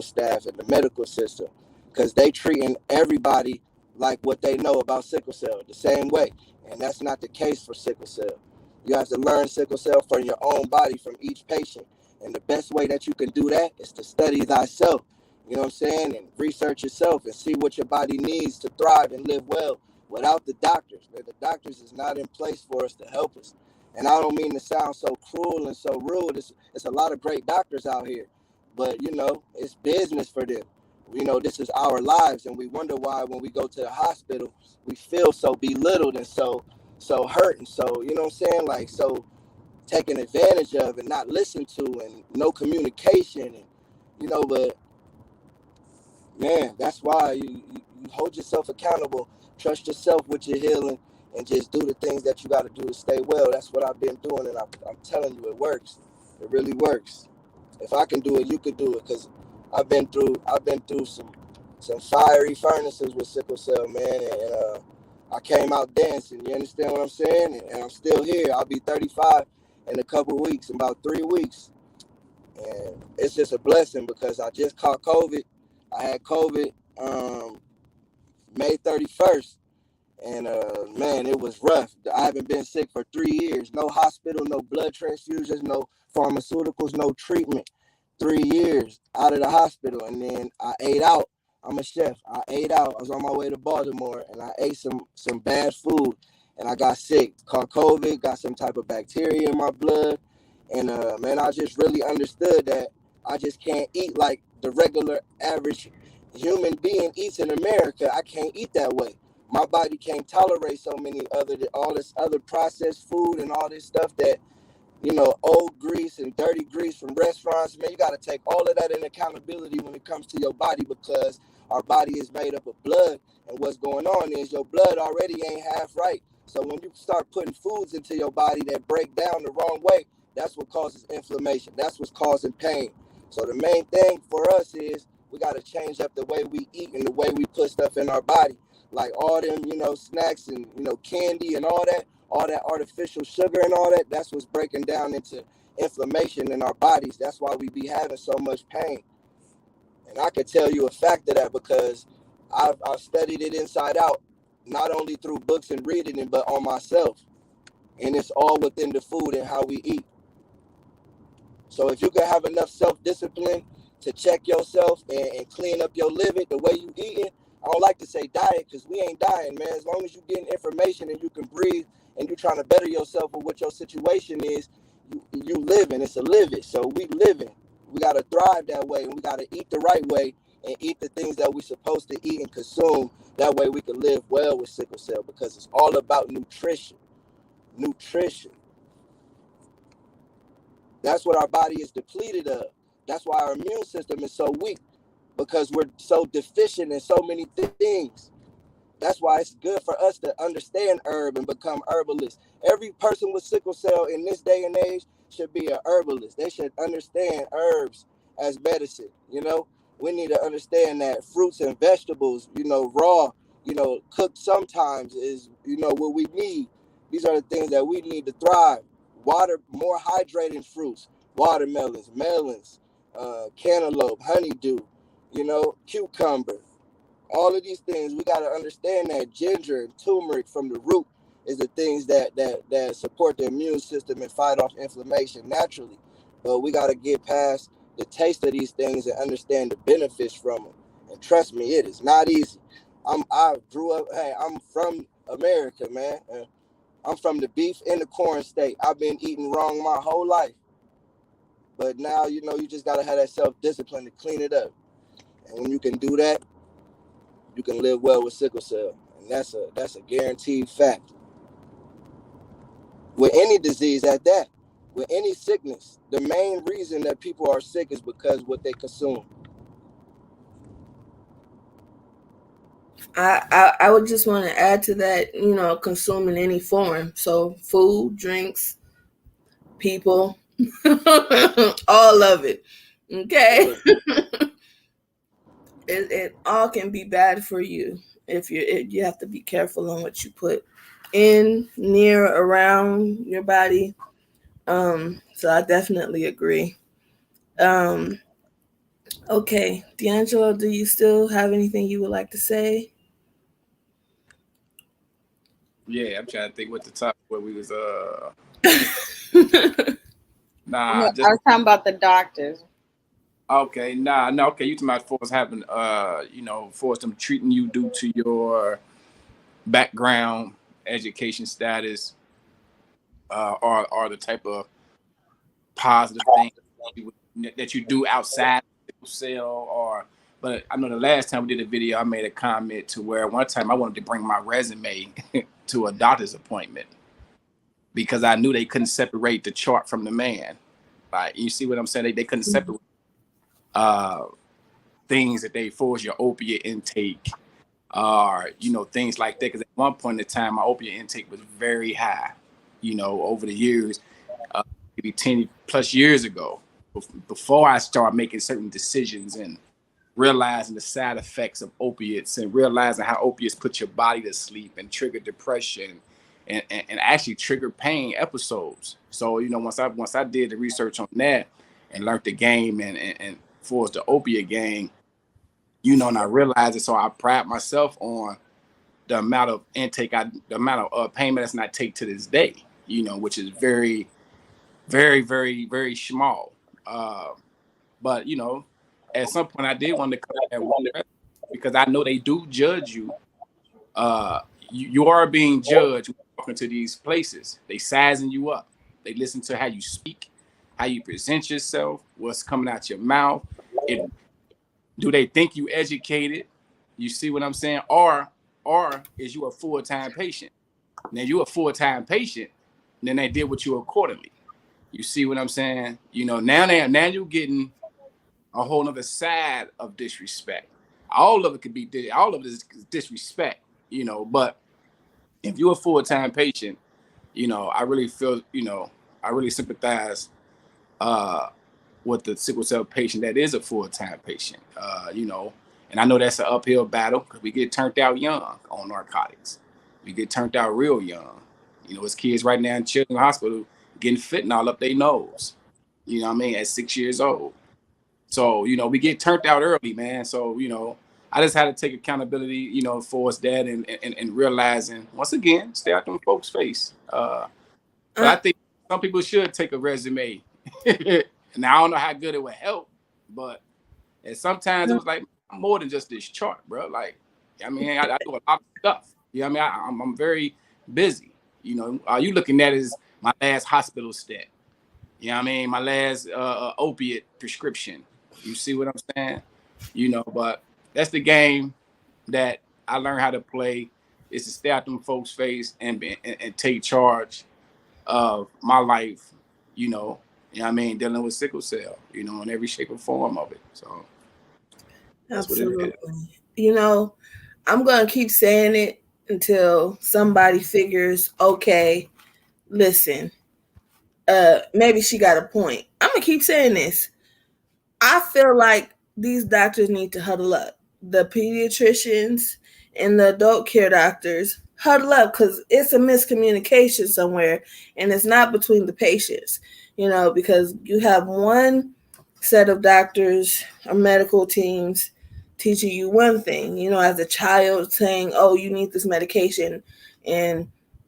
staff and the medical system, because they treating everybody like what they know about sickle cell the same way. And that's not the case for sickle cell. You have to learn sickle cell from your own body, from each patient. And the best way that you can do that is to study thyself, you know what I'm saying, and research yourself and see what your body needs to thrive and live well without the doctors. The doctors is not in place for us to help us. And I don't mean to sound so cruel and so rude. It's a lot of great doctors out here, but it's business for them. This is our lives, and we wonder why when we go to the hospital, we feel so belittled and so hurt, and so what I'm saying, like so taken advantage of and not listened to, and no communication, and but man, that's why you hold yourself accountable, trust yourself with your healing, and just do the things that you got to do to stay well. That's what I've been doing, and I'm telling you, it works. It really works. If I can do it, you could do it. Because I've been through some fiery furnaces with sickle cell, man, and I came out dancing. You understand what I'm saying? And I'm still here. I'll be 35 in a couple of weeks, in about 3 weeks, and it's just a blessing because I just caught COVID. I had COVID May 31st. And man, it was rough. I haven't been sick for 3 years. No hospital, no blood transfusions, no pharmaceuticals, no treatment. 3 years out of the hospital. And then I ate out. I'm a chef. I ate out. I was on my way to Baltimore and I ate some bad food and I got sick. Caught COVID, got some type of bacteria in my blood. And man, I just really understood that I just can't eat like the regular average human being eats in America. I can't eat that way. My body can't tolerate so many other all this other processed food and all this stuff that, old grease and dirty grease from restaurants. Man, you got to take all of that in accountability when it comes to your body, because our body is made up of blood. And what's going on is your blood already ain't half right. So when you start putting foods into your body that break down the wrong way, that's what causes inflammation. That's what's causing pain. So the main thing for us is we got to change up the way we eat and the way we put stuff in our body. Like all them, snacks and, candy and all that artificial sugar and all that, that's what's breaking down into inflammation in our bodies. That's why we be having so much pain. And I can tell you a fact of that because I've studied it inside out, not only through books and reading it, but on myself. And it's all within the food and how we eat. So if you can have enough self-discipline to check yourself and clean up your living, the way you eating, I don't like to say diet because we ain't dying, man. As long as you getting information and you can breathe and you trying to better yourself with what your situation is, you living. It's a living. So we living. We got to thrive that way, and we got to eat the right way and eat the things that we're supposed to eat and consume. That way we can live well with sickle cell, because it's all about nutrition. Nutrition. That's what our body is depleted of. That's why our immune system is so weak, because we're so deficient in so many things. That's why it's good for us to understand herb and become herbalists. Every person with sickle cell in this day and age should be a herbalist. They should understand herbs as medicine. We need to understand that fruits and vegetables, raw, cooked sometimes is, what we need. These are the things that we need to thrive. Water, more hydrating fruits, watermelons, melons, cantaloupe, honeydew, cucumber. All of these things, we got to understand that ginger and turmeric from the root is the things that support the immune system and fight off inflammation naturally. But we got to get past the taste of these things and understand the benefits from them. And trust me, it is not easy. I grew up. Hey, I'm from America, man. I'm from the beef and the corn state. I've been eating wrong my whole life. But now, you just got to have that self-discipline to clean it up. And when you can do that, you can live well with sickle cell. And that's a guaranteed fact. With any disease at that, with any sickness, the main reason that people are sick is because what they consume. I would just want to add to that, consume in any form. So food, drinks, people, all of it. Okay. It all can be bad for you if you have to be careful on what you put in, near, around your body. So I definitely agree. Um, okay, D'Angelo, do you still have anything you would like to say? Yeah, I'm trying to think what the topic where we was No, nah, I just was talking about the doctors. okay, nah, no, okay, you talking about force having force them treating you due to your background, education status, or the type of positive thing that you do outside the cell. Or but I know the last time we did a video, I made a comment to where one time I wanted to bring my resume to a doctor's appointment because I knew they couldn't separate the chart from the man. Like, you see what I'm saying? They couldn't separate uh, things that they force your opiate intake, or things like that. Because at one point in time, my opiate intake was very high. Over the years, maybe 10 plus years ago, before I started making certain decisions and realizing the side effects of opiates and realizing how opiates put your body to sleep and trigger depression and actually trigger pain episodes. So, once I did the research on that and learned the game and for the opiate game, and I realized it. So I pride myself on the amount of intake, the amount of pain medicine I take to this day, which is very, very, very, very small. But at some point I did want to come at one because I know they do judge you. You are being judged when you walk into these places. They sizing you up. They listen to how you speak, how you present yourself, what's coming out your mouth. If do they think you educated? You see what I'm saying? Or or is you a full-time patient? Now you a full-time patient, then they deal with you accordingly. You see what I'm saying? Now you're getting a whole nother side of disrespect. All of it could be all of it is disrespect, but if you're a full-time patient, I really feel, I really sympathize uh with the sickle cell patient that is a full-time patient. And I know that's an uphill battle because we get turned out young on narcotics. We get turned out real young. As kids right now in children's hospital getting fentanyl up their nose. You know what I mean? At 6 years old. So, we get turned out early, man. So, I just had to take accountability, for us that and realizing once again, stay out them folks' face. But I think some people should take a resume. And I don't know how good it would help, but and sometimes it was like I'm more than just this chart, bro. Like, I mean, I do a lot of stuff. I mean, I'm very busy. Are you looking at is my last hospital stay? I mean, my last opiate prescription. You see what I'm saying? But that's the game that I learned how to play is to stay out them folks' face and take charge of my life, I mean, dealing with sickle cell, in every shape or form of it. So that's what it is. Absolutely. I'm going to keep saying it until somebody figures, okay, listen, maybe she got a point. I'm going to keep saying this. I feel like these doctors need to huddle up. The pediatricians and the adult care doctors huddle up because it's a miscommunication somewhere and it's not between the patients, because you have one set of doctors or medical teams teaching you one thing, as a child saying, oh, you need this medication and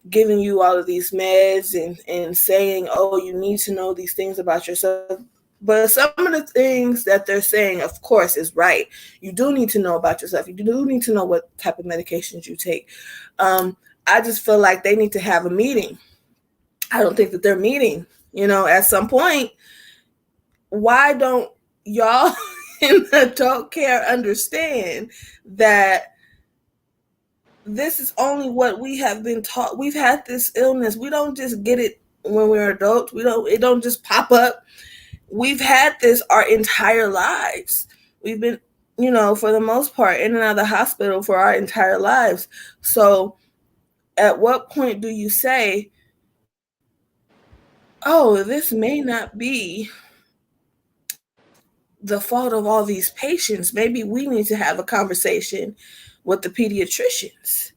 giving you all of these meds and saying, oh, you need to know these things about yourself. But some of the things that they're saying, of course, is right. You do need to know about yourself. You do need to know what type of medications you take. I just feel like they need to have a meeting. I don't think that they're meeting, at some point. Why don't y'all in adult care understand that this is only what we have been taught? We've had this illness. We don't just get it when we're adults. It don't just pop up. We've had this our entire lives. We've been, for the most part, in and out of the hospital for our entire lives. So at what point do you say, oh, this may not be the fault of all these patients. Maybe we need to have a conversation with the pediatricians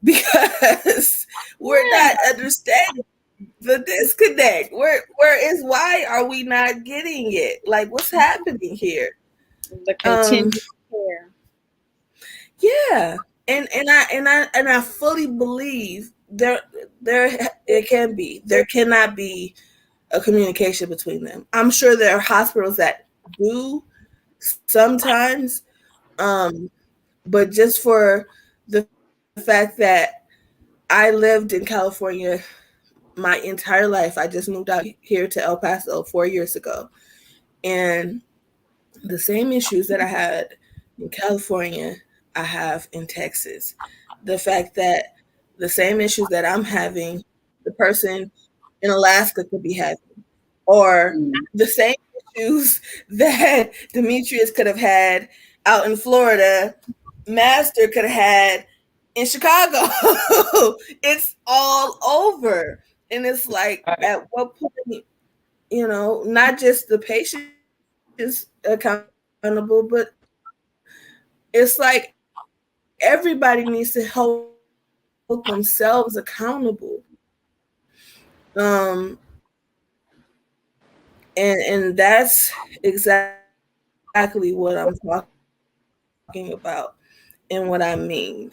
because we're not understanding the disconnect. Why are we not getting it? Like, what's happening here? The continued care. Yeah. And I fully believe there cannot be a communication between them. I'm sure there are hospitals that do sometimes, but just for the fact that I lived in California my entire life. I just moved out here to El Paso 4 years ago. And the same issues that I had in California, I have in Texas. The fact that the same issues that I'm having, the person in Alaska could be having, or the same issues that Demetrius could have had out in Florida, Master could have had in Chicago. It's all over. And it's like, at what point, not just the patients accountable, but it's like everybody needs to hold themselves accountable. And that's exactly what I'm talking about and what I mean.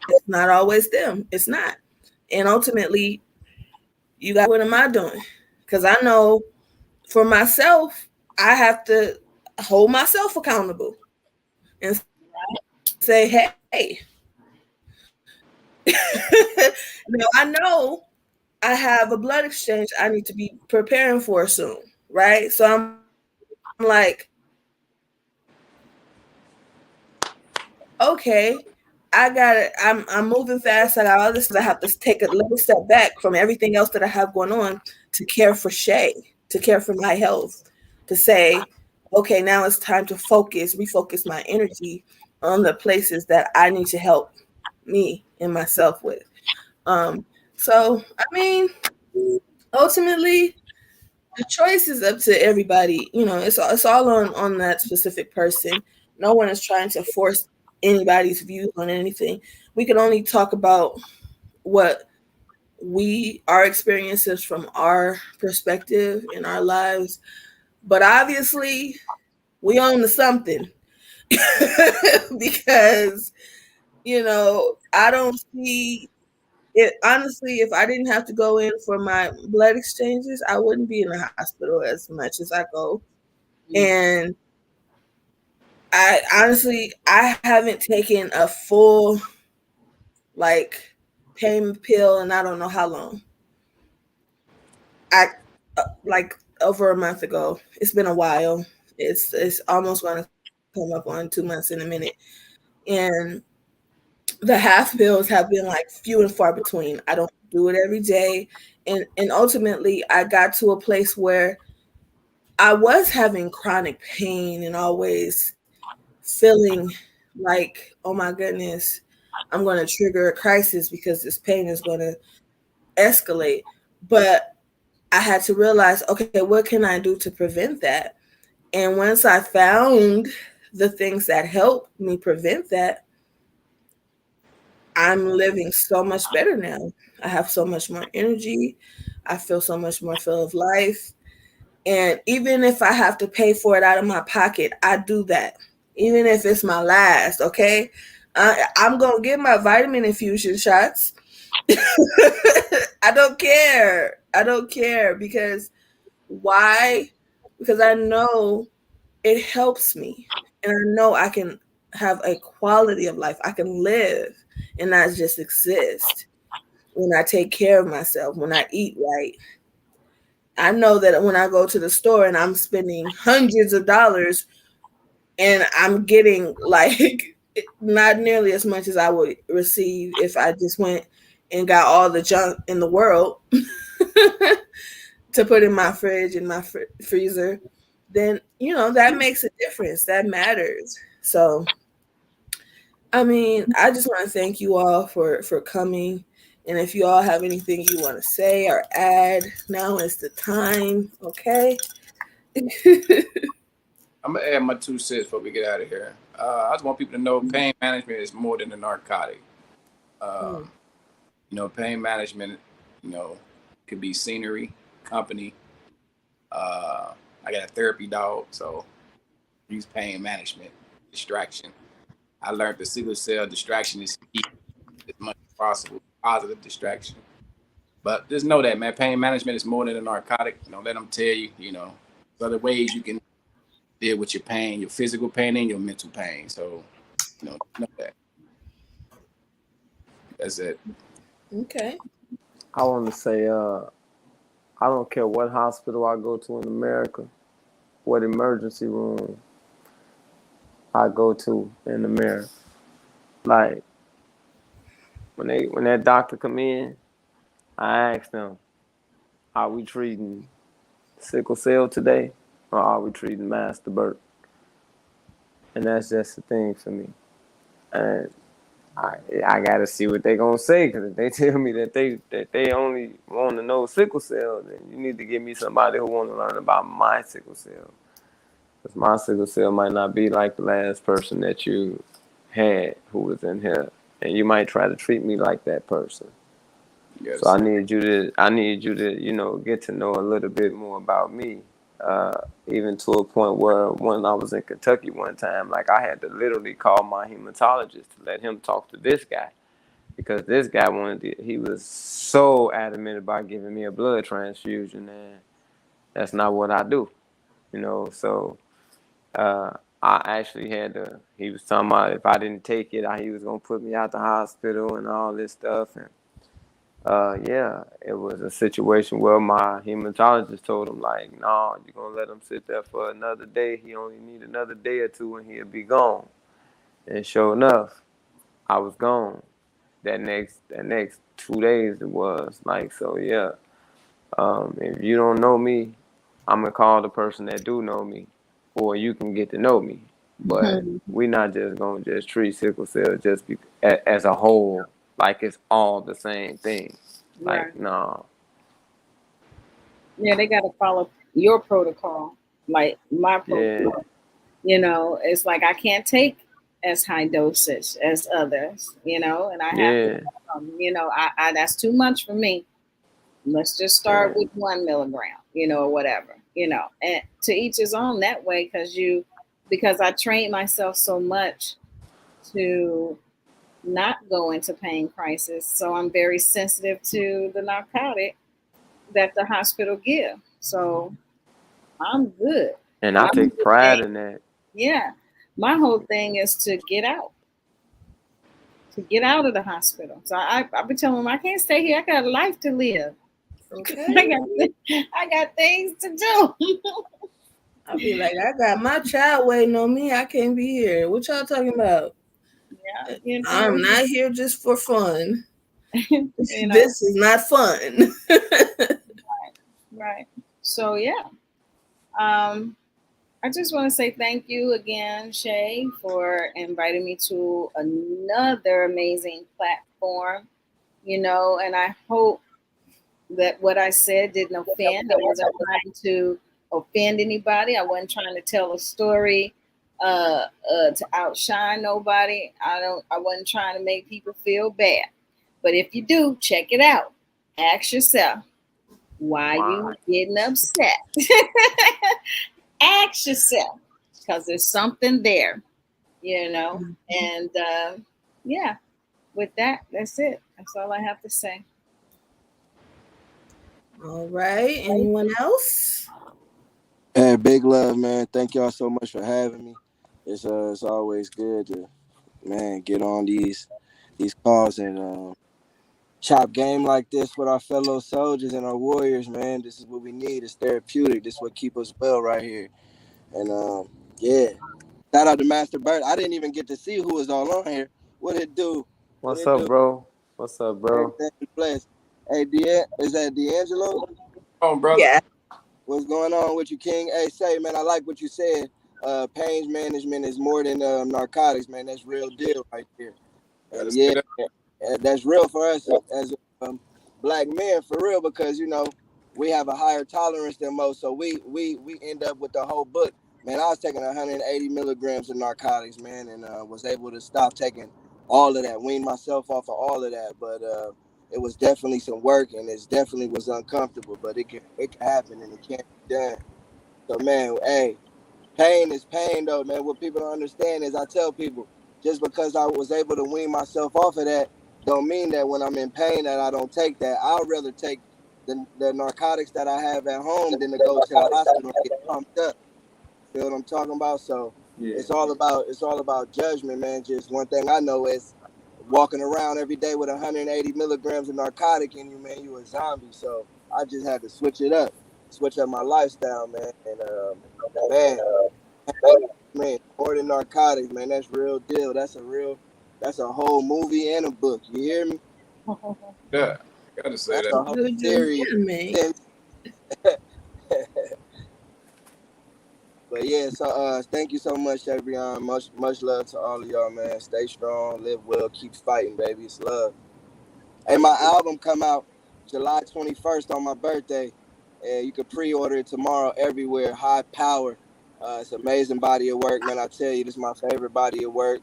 It's not always them. It's not. And ultimately, you got, what am I doing? Because I know for myself, I have to hold myself accountable and say, hey, now I know I have a blood exchange I need to be preparing for soon, right? So I'm like, okay, I got it. I'm moving fast. I got all this. I have to take a little step back from everything else that I have going on to care for Shay, to care for my health, to say, okay, now it's time to refocus my energy on the places that I need to help me and myself with. Um, so I mean, ultimately, the choice is up to everybody. It's all on that specific person. No one is trying to force anybody's views on anything. We can only talk about what our experiences from our perspective in our lives. But obviously, we own to something because I don't see it. Honestly, if I didn't have to go in for my blood exchanges, I wouldn't be in the hospital as much as I go. And I haven't taken a full like pain pill and I don't know how long. I like over a month ago. It's been a while. It's almost going to come up on 2 months in a minute. And the half pills have been like few and far between. I don't do it every day. And ultimately I got to a place where I was having chronic pain and always feeling like, oh my goodness, I'm going to trigger a crisis because this pain is going to escalate. But I had to realize, okay, what can I do to prevent that? And once I found the things that help me prevent that, I'm living so much better now. I have so much more energy. I feel so much more full of life. And even if I have to pay for it out of my pocket, I do that. Even if it's my last, okay? I'm going to get my vitamin infusion shots. I don't care. I don't care because why? Because I know it helps me. And I know I can have a quality of life. I can live and not just exist when I take care of myself, when I eat right. I know that when I go to the store and I'm spending hundreds of dollars and I'm getting like not nearly as much as I would receive if I just went and got all the junk in the world to put in my fridge and my freezer, then that makes a difference. That matters. So, I mean, I just want to thank you all for coming. And if you all have anything you want to say or add, now is the time. Okay. I'm gonna add my 2 cents before we get out of here. I just want people to know pain management is more than a narcotic. Mm. Um, pain management, you know, could be scenery, company. Uh, I got a therapy dog, so use pain management, distraction. I learned the sickle cell distraction is key as much as possible, positive distraction. But just know that, man, pain management is more than a narcotic. Let them tell you, there's other ways you can deal with your pain, your physical pain and your mental pain. So, know that. That's it. Okay. I want to say, I don't care what hospital I go to in America, what emergency room I go to in America. Like when that doctor come in, I ask them, "Are we treating sickle cell today, or are we treating Master Burt?" And that's just the thing for me. And I gotta see what they gonna say, because if they tell me that they only want to know sickle cell, then you need to give me somebody who want to learn about my sickle cell. Because my sickle cell might not be like the last person that you had who was in here, and you might try to treat me like that person. So Yes. I need you to get to know a little bit more about me. Even to a point where when I was in Kentucky one time, like I had to literally call my hematologist to let him talk to this guy, because this guy he was so adamant about giving me a blood transfusion, and that's not what I do, So uh, I actually he was talking about if I didn't take it, he was gonna put me out the hospital and all this stuff, and yeah, it was a situation where my hematologist told him, like, no, you're gonna let him sit there for another day. He only need another day or two and he'll be gone. And sure enough, I was gone. That next 2 days it was like so. Yeah. If you don't know me, I'm gonna call the person that do know me, or you can get to know me. But we not just gonna just treat sickle cell just as a whole, like it's all the same thing. Right. Like no, Yeah, they got to follow your protocol, like my yeah, protocol. It's like I can't take as high dosage as others, and I have to, yeah, that's too much for me. Let's just start yeah. with 1 milligram, or whatever, and to each his own that way, because I trained myself so much to not go into pain crisis. So I'm very sensitive to the narcotic that the hospital give. So I'm good. And I My take whole pride thing, in that. yeah, my whole thing is to get out of the hospital. So I've been telling them I can't stay here. I got a life to live. I Okay. got I got things to do. I'll be like, I got my child waiting on me. I can't be here. What y'all talking about? Yeah, I'm not here just for fun. you know, This is not fun. right. So yeah. Um, I just want to say thank you again, Shay, for inviting me to another amazing platform. And I hope that what I said didn't offend. I wasn't trying to offend anybody. I wasn't trying to tell a story to outshine nobody. I wasn't trying to make people feel bad. But if you do, check it out. Ask yourself, why Wow. you getting upset? Ask yourself, because there's something there, you know. And yeah, with that, that's it. That's all I have to say. All right. Anyone else? Hey, big love, man. Thank y'all so much for having me. It's always good to, man, get on these calls and chop game like this with our fellow soldiers and our warriors, man. This is what we need. It's therapeutic. This is what keep us well right here. And yeah, shout out to Master Bird. I didn't even get to see who was all on here. What it do? What What's it up, do? bro? What's up, bro? Everything is blessed. Hey, is that D'Angelo? Oh, brother. Yeah. What's going on with you, King? Hey, say, man, I like what you said. Pain management is more than narcotics, man. That's real deal right there. Gotta And say yeah, that. that's real for us as black men, for real, because we have a higher tolerance than most, so we end up with the whole book. Man, I was taking 180 milligrams of narcotics, man, and was able to stop taking all of that, wean myself off of all of that, but it was definitely some work, and it definitely was uncomfortable, but it can happen and it can't be done. So, man, hey, pain is pain, though, man. What people don't understand is I tell people, just because I was able to wean myself off of that, don't mean that when I'm in pain that I don't take that. I'd rather take the narcotics that I have at home than to go to the hospital and get pumped up. Feel what I'm talking about? So Yeah. it's all about judgment, man. Just one thing I know is walking around every day with 180 milligrams of narcotic in you, man, you a zombie. So I just had to switch up my lifestyle, man. And man, man, more than narcotics, man. That's real deal. That's a whole movie and a book. You hear me? Yeah, gotta say That's that. a whole Good you series. hear me. But yeah, so thank you so much, Shabreon. Much love to all of y'all, man. Stay strong, live well, keep fighting, baby. It's love. Hey, my album come out July 21st on my birthday. And you can pre-order it tomorrow everywhere. High Power. It's an amazing body of work, man. I tell you, this is my favorite body of work.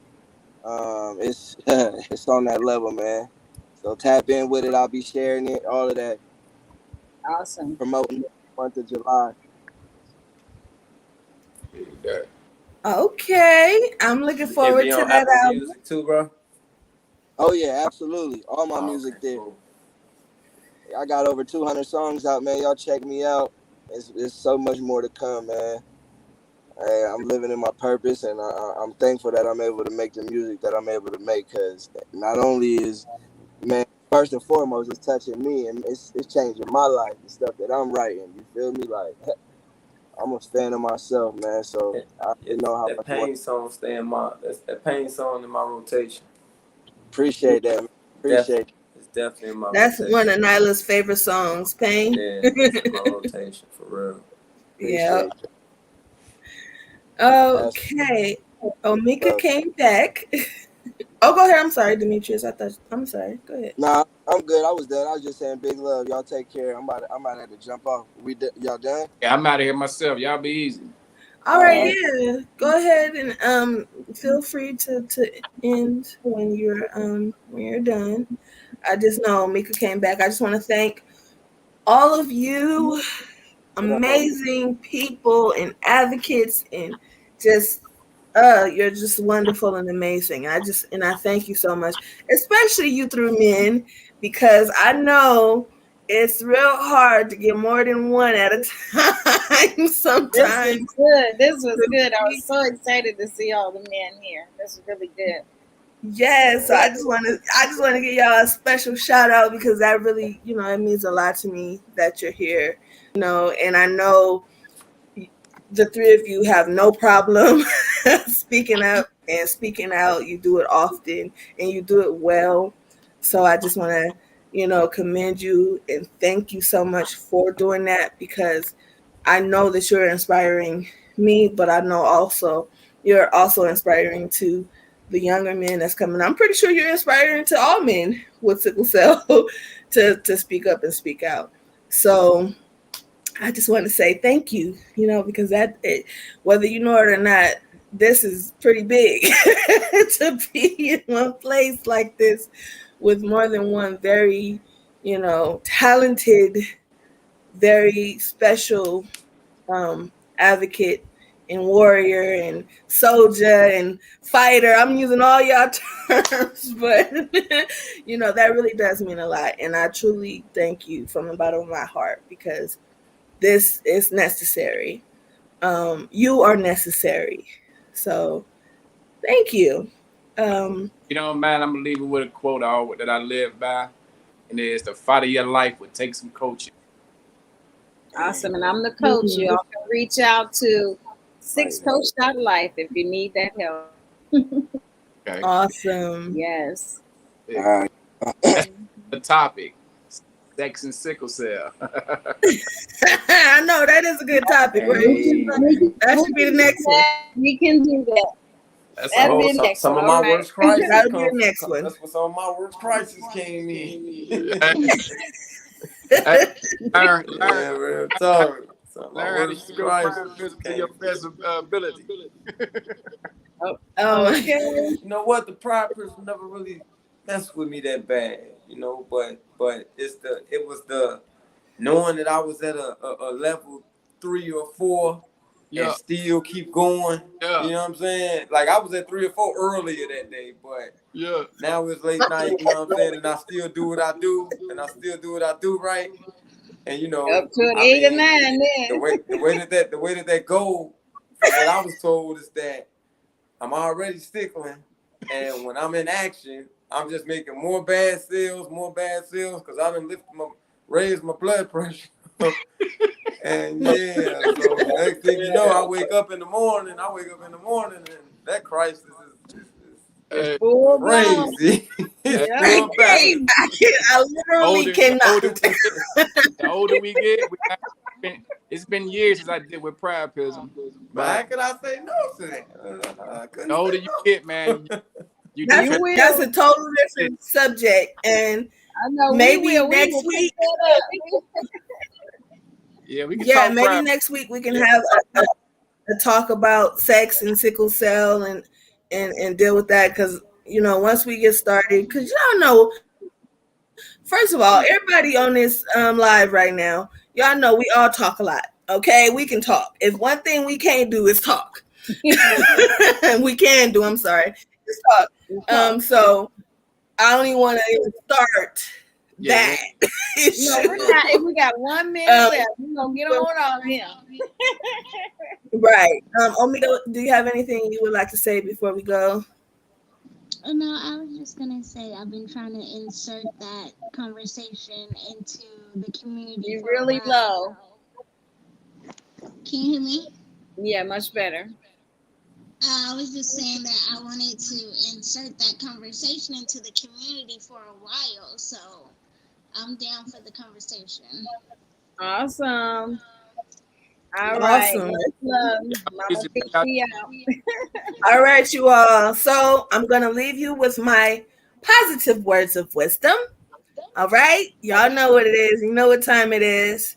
It's it's on that level, man. So tap in with it. I'll be sharing it, all of that, Awesome. promoting the month of July. Yeah. Okay. I'm looking It forward be to on that Apple album. Music too, bro. Oh yeah, absolutely. All my Oh, okay, music there. cool. I got over 200 songs out, man. Y'all check me out. It's so much more to come, man. Hey, I'm living in my purpose, and I'm thankful that I'm able to make the music that I'm able to make. Cause not only is, man, first and foremost, it's touching me and it's changing my life. The stuff that I'm writing, you feel me? Like I'm a fan of myself, man. So I Yeah, know how that much work. pain song stay in my that pain song in my rotation. Appreciate that, man. Definitely, Appreciate it's definitely in my That's one rotation. of Nyla's favorite songs, Pain. Yeah, it's in my rotation for real. Yeah. appreciate that. Okay. Omika Love. came back. Oh, go ahead. I'm sorry, Demetrius. I'm sorry. Go ahead. Nah, I'm good. I was done. I was just saying big love. Y'all take care. I'm about to have to jump off. Y'all done? Yeah, I'm out of here myself. Y'all be easy. All All right, right. yeah. Go ahead and feel free to end when you're done. I just know Mika came back. I just want to thank all of you What up, homie? amazing people and advocates and just you're just wonderful and amazing. I thank you so much, especially you through men, because I know it's real hard to get more than one at a time This was sometimes. good. This was good. I was so excited to see all the men here. This was really good. Yes, so I just want to give y'all a special shout out because that really, it means a lot to me that you're here, and I know the three of you have no problem speaking up and speaking out. You do it often and you do it well. So I just want to, commend you and thank you so much for doing that because I know that you're inspiring me, but I know also you're also inspiring to the younger men that's coming. I'm pretty sure you're inspiring to all men with sickle cell to speak up and speak out. So I just want to say thank you, because whether you know it or not, this is pretty big to be in one place like this with more than one very, talented, very special advocate and warrior and soldier and fighter. I'm using all y'all terms, but that really does mean a lot. And I truly thank you from the bottom of my heart because this is necessary. You are necessary. So thank you. You know, man, I'm gonna leave it with a quote that I live by, and it's the fight of your life would take some coaching. Awesome. And I'm the coach. Mhm. Y'all can reach out to Right. sixcoach.life if you need that help. Okay. Awesome. Yes. All Yeah. right. That's the topic. Sex and sickle cell. I know that is a good topic, right? Hey. That should be the next one. We can do that. That's a That'd whole be the next Some one. of All my right. worst crises That'll be come. the next one. That's where some of my worst crises came in. Hey, learn, learn, Yeah, real how, talk. Some of my learn how to use worst your crises priorism to came. your best ability. Oh my Okay. God. You know what? The pride person never really messed with me that bad. But it was the knowing that I was at a level 3 or 4 and Yeah, still keep going. yeah, You know what I'm saying? Like I was at 3 or 4 earlier that day, but yeah. now it's late night. You know what I'm saying? And I still do what I do, and I still do what I do right. And Up to an I 8 or 9 mean, the then. way the way that the way that that go, from what I was told, is that I'm already stickling, and when I'm in action, I'm just making more bad sales, because I've been raised my blood pressure. And yeah, so next thing you know, I wake up in the morning, and that crisis is It's Hey, full blown. crazy. It's hey, Yeah. hey, full back. hey. I literally The cannot. older we get, the older we get, it's been years since I did with priapism, But how but could I say no to that? I the couldn't say older you get, man, no. you do That's You a, transition. that's a will. total different subject, and I know we maybe will. We next will pick week. that up. Yeah, we can Yeah, talk maybe prior. next week we can have a talk about sex and sickle cell and deal with that because once we get started, because y'all know, first of all, everybody on this live right now, y'all know we all talk a lot. Okay, we can talk. If one thing we can't do is talk, we can do. I'm sorry, is talk. We'll talk. So I don't even want to start Yeah, that No, issue. we're not. If we got 1 minute Um, left, we're gonna get on off him. right. Omega, do you have anything you would like to say before we go? No, I was just gonna say I've been trying to insert that conversation into the community You for a really while low. now. Can you hear me? Yeah, much better. I was just saying that I wanted to insert that conversation into the community for a while, so I'm down for the conversation. Awesome. All right. Awesome. Much love. Mama Easy, Fishy out. All right, you all. So I'm going to leave you with my positive words of wisdom. All right. Y'all know what it is. You know what time it is.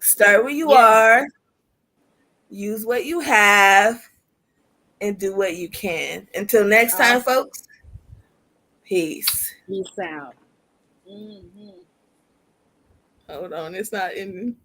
Start where you Yes. are, use what you have, and do what you can. Until next time, Awesome. folks, peace. Peace out. Hmm. Hold on. It's not in.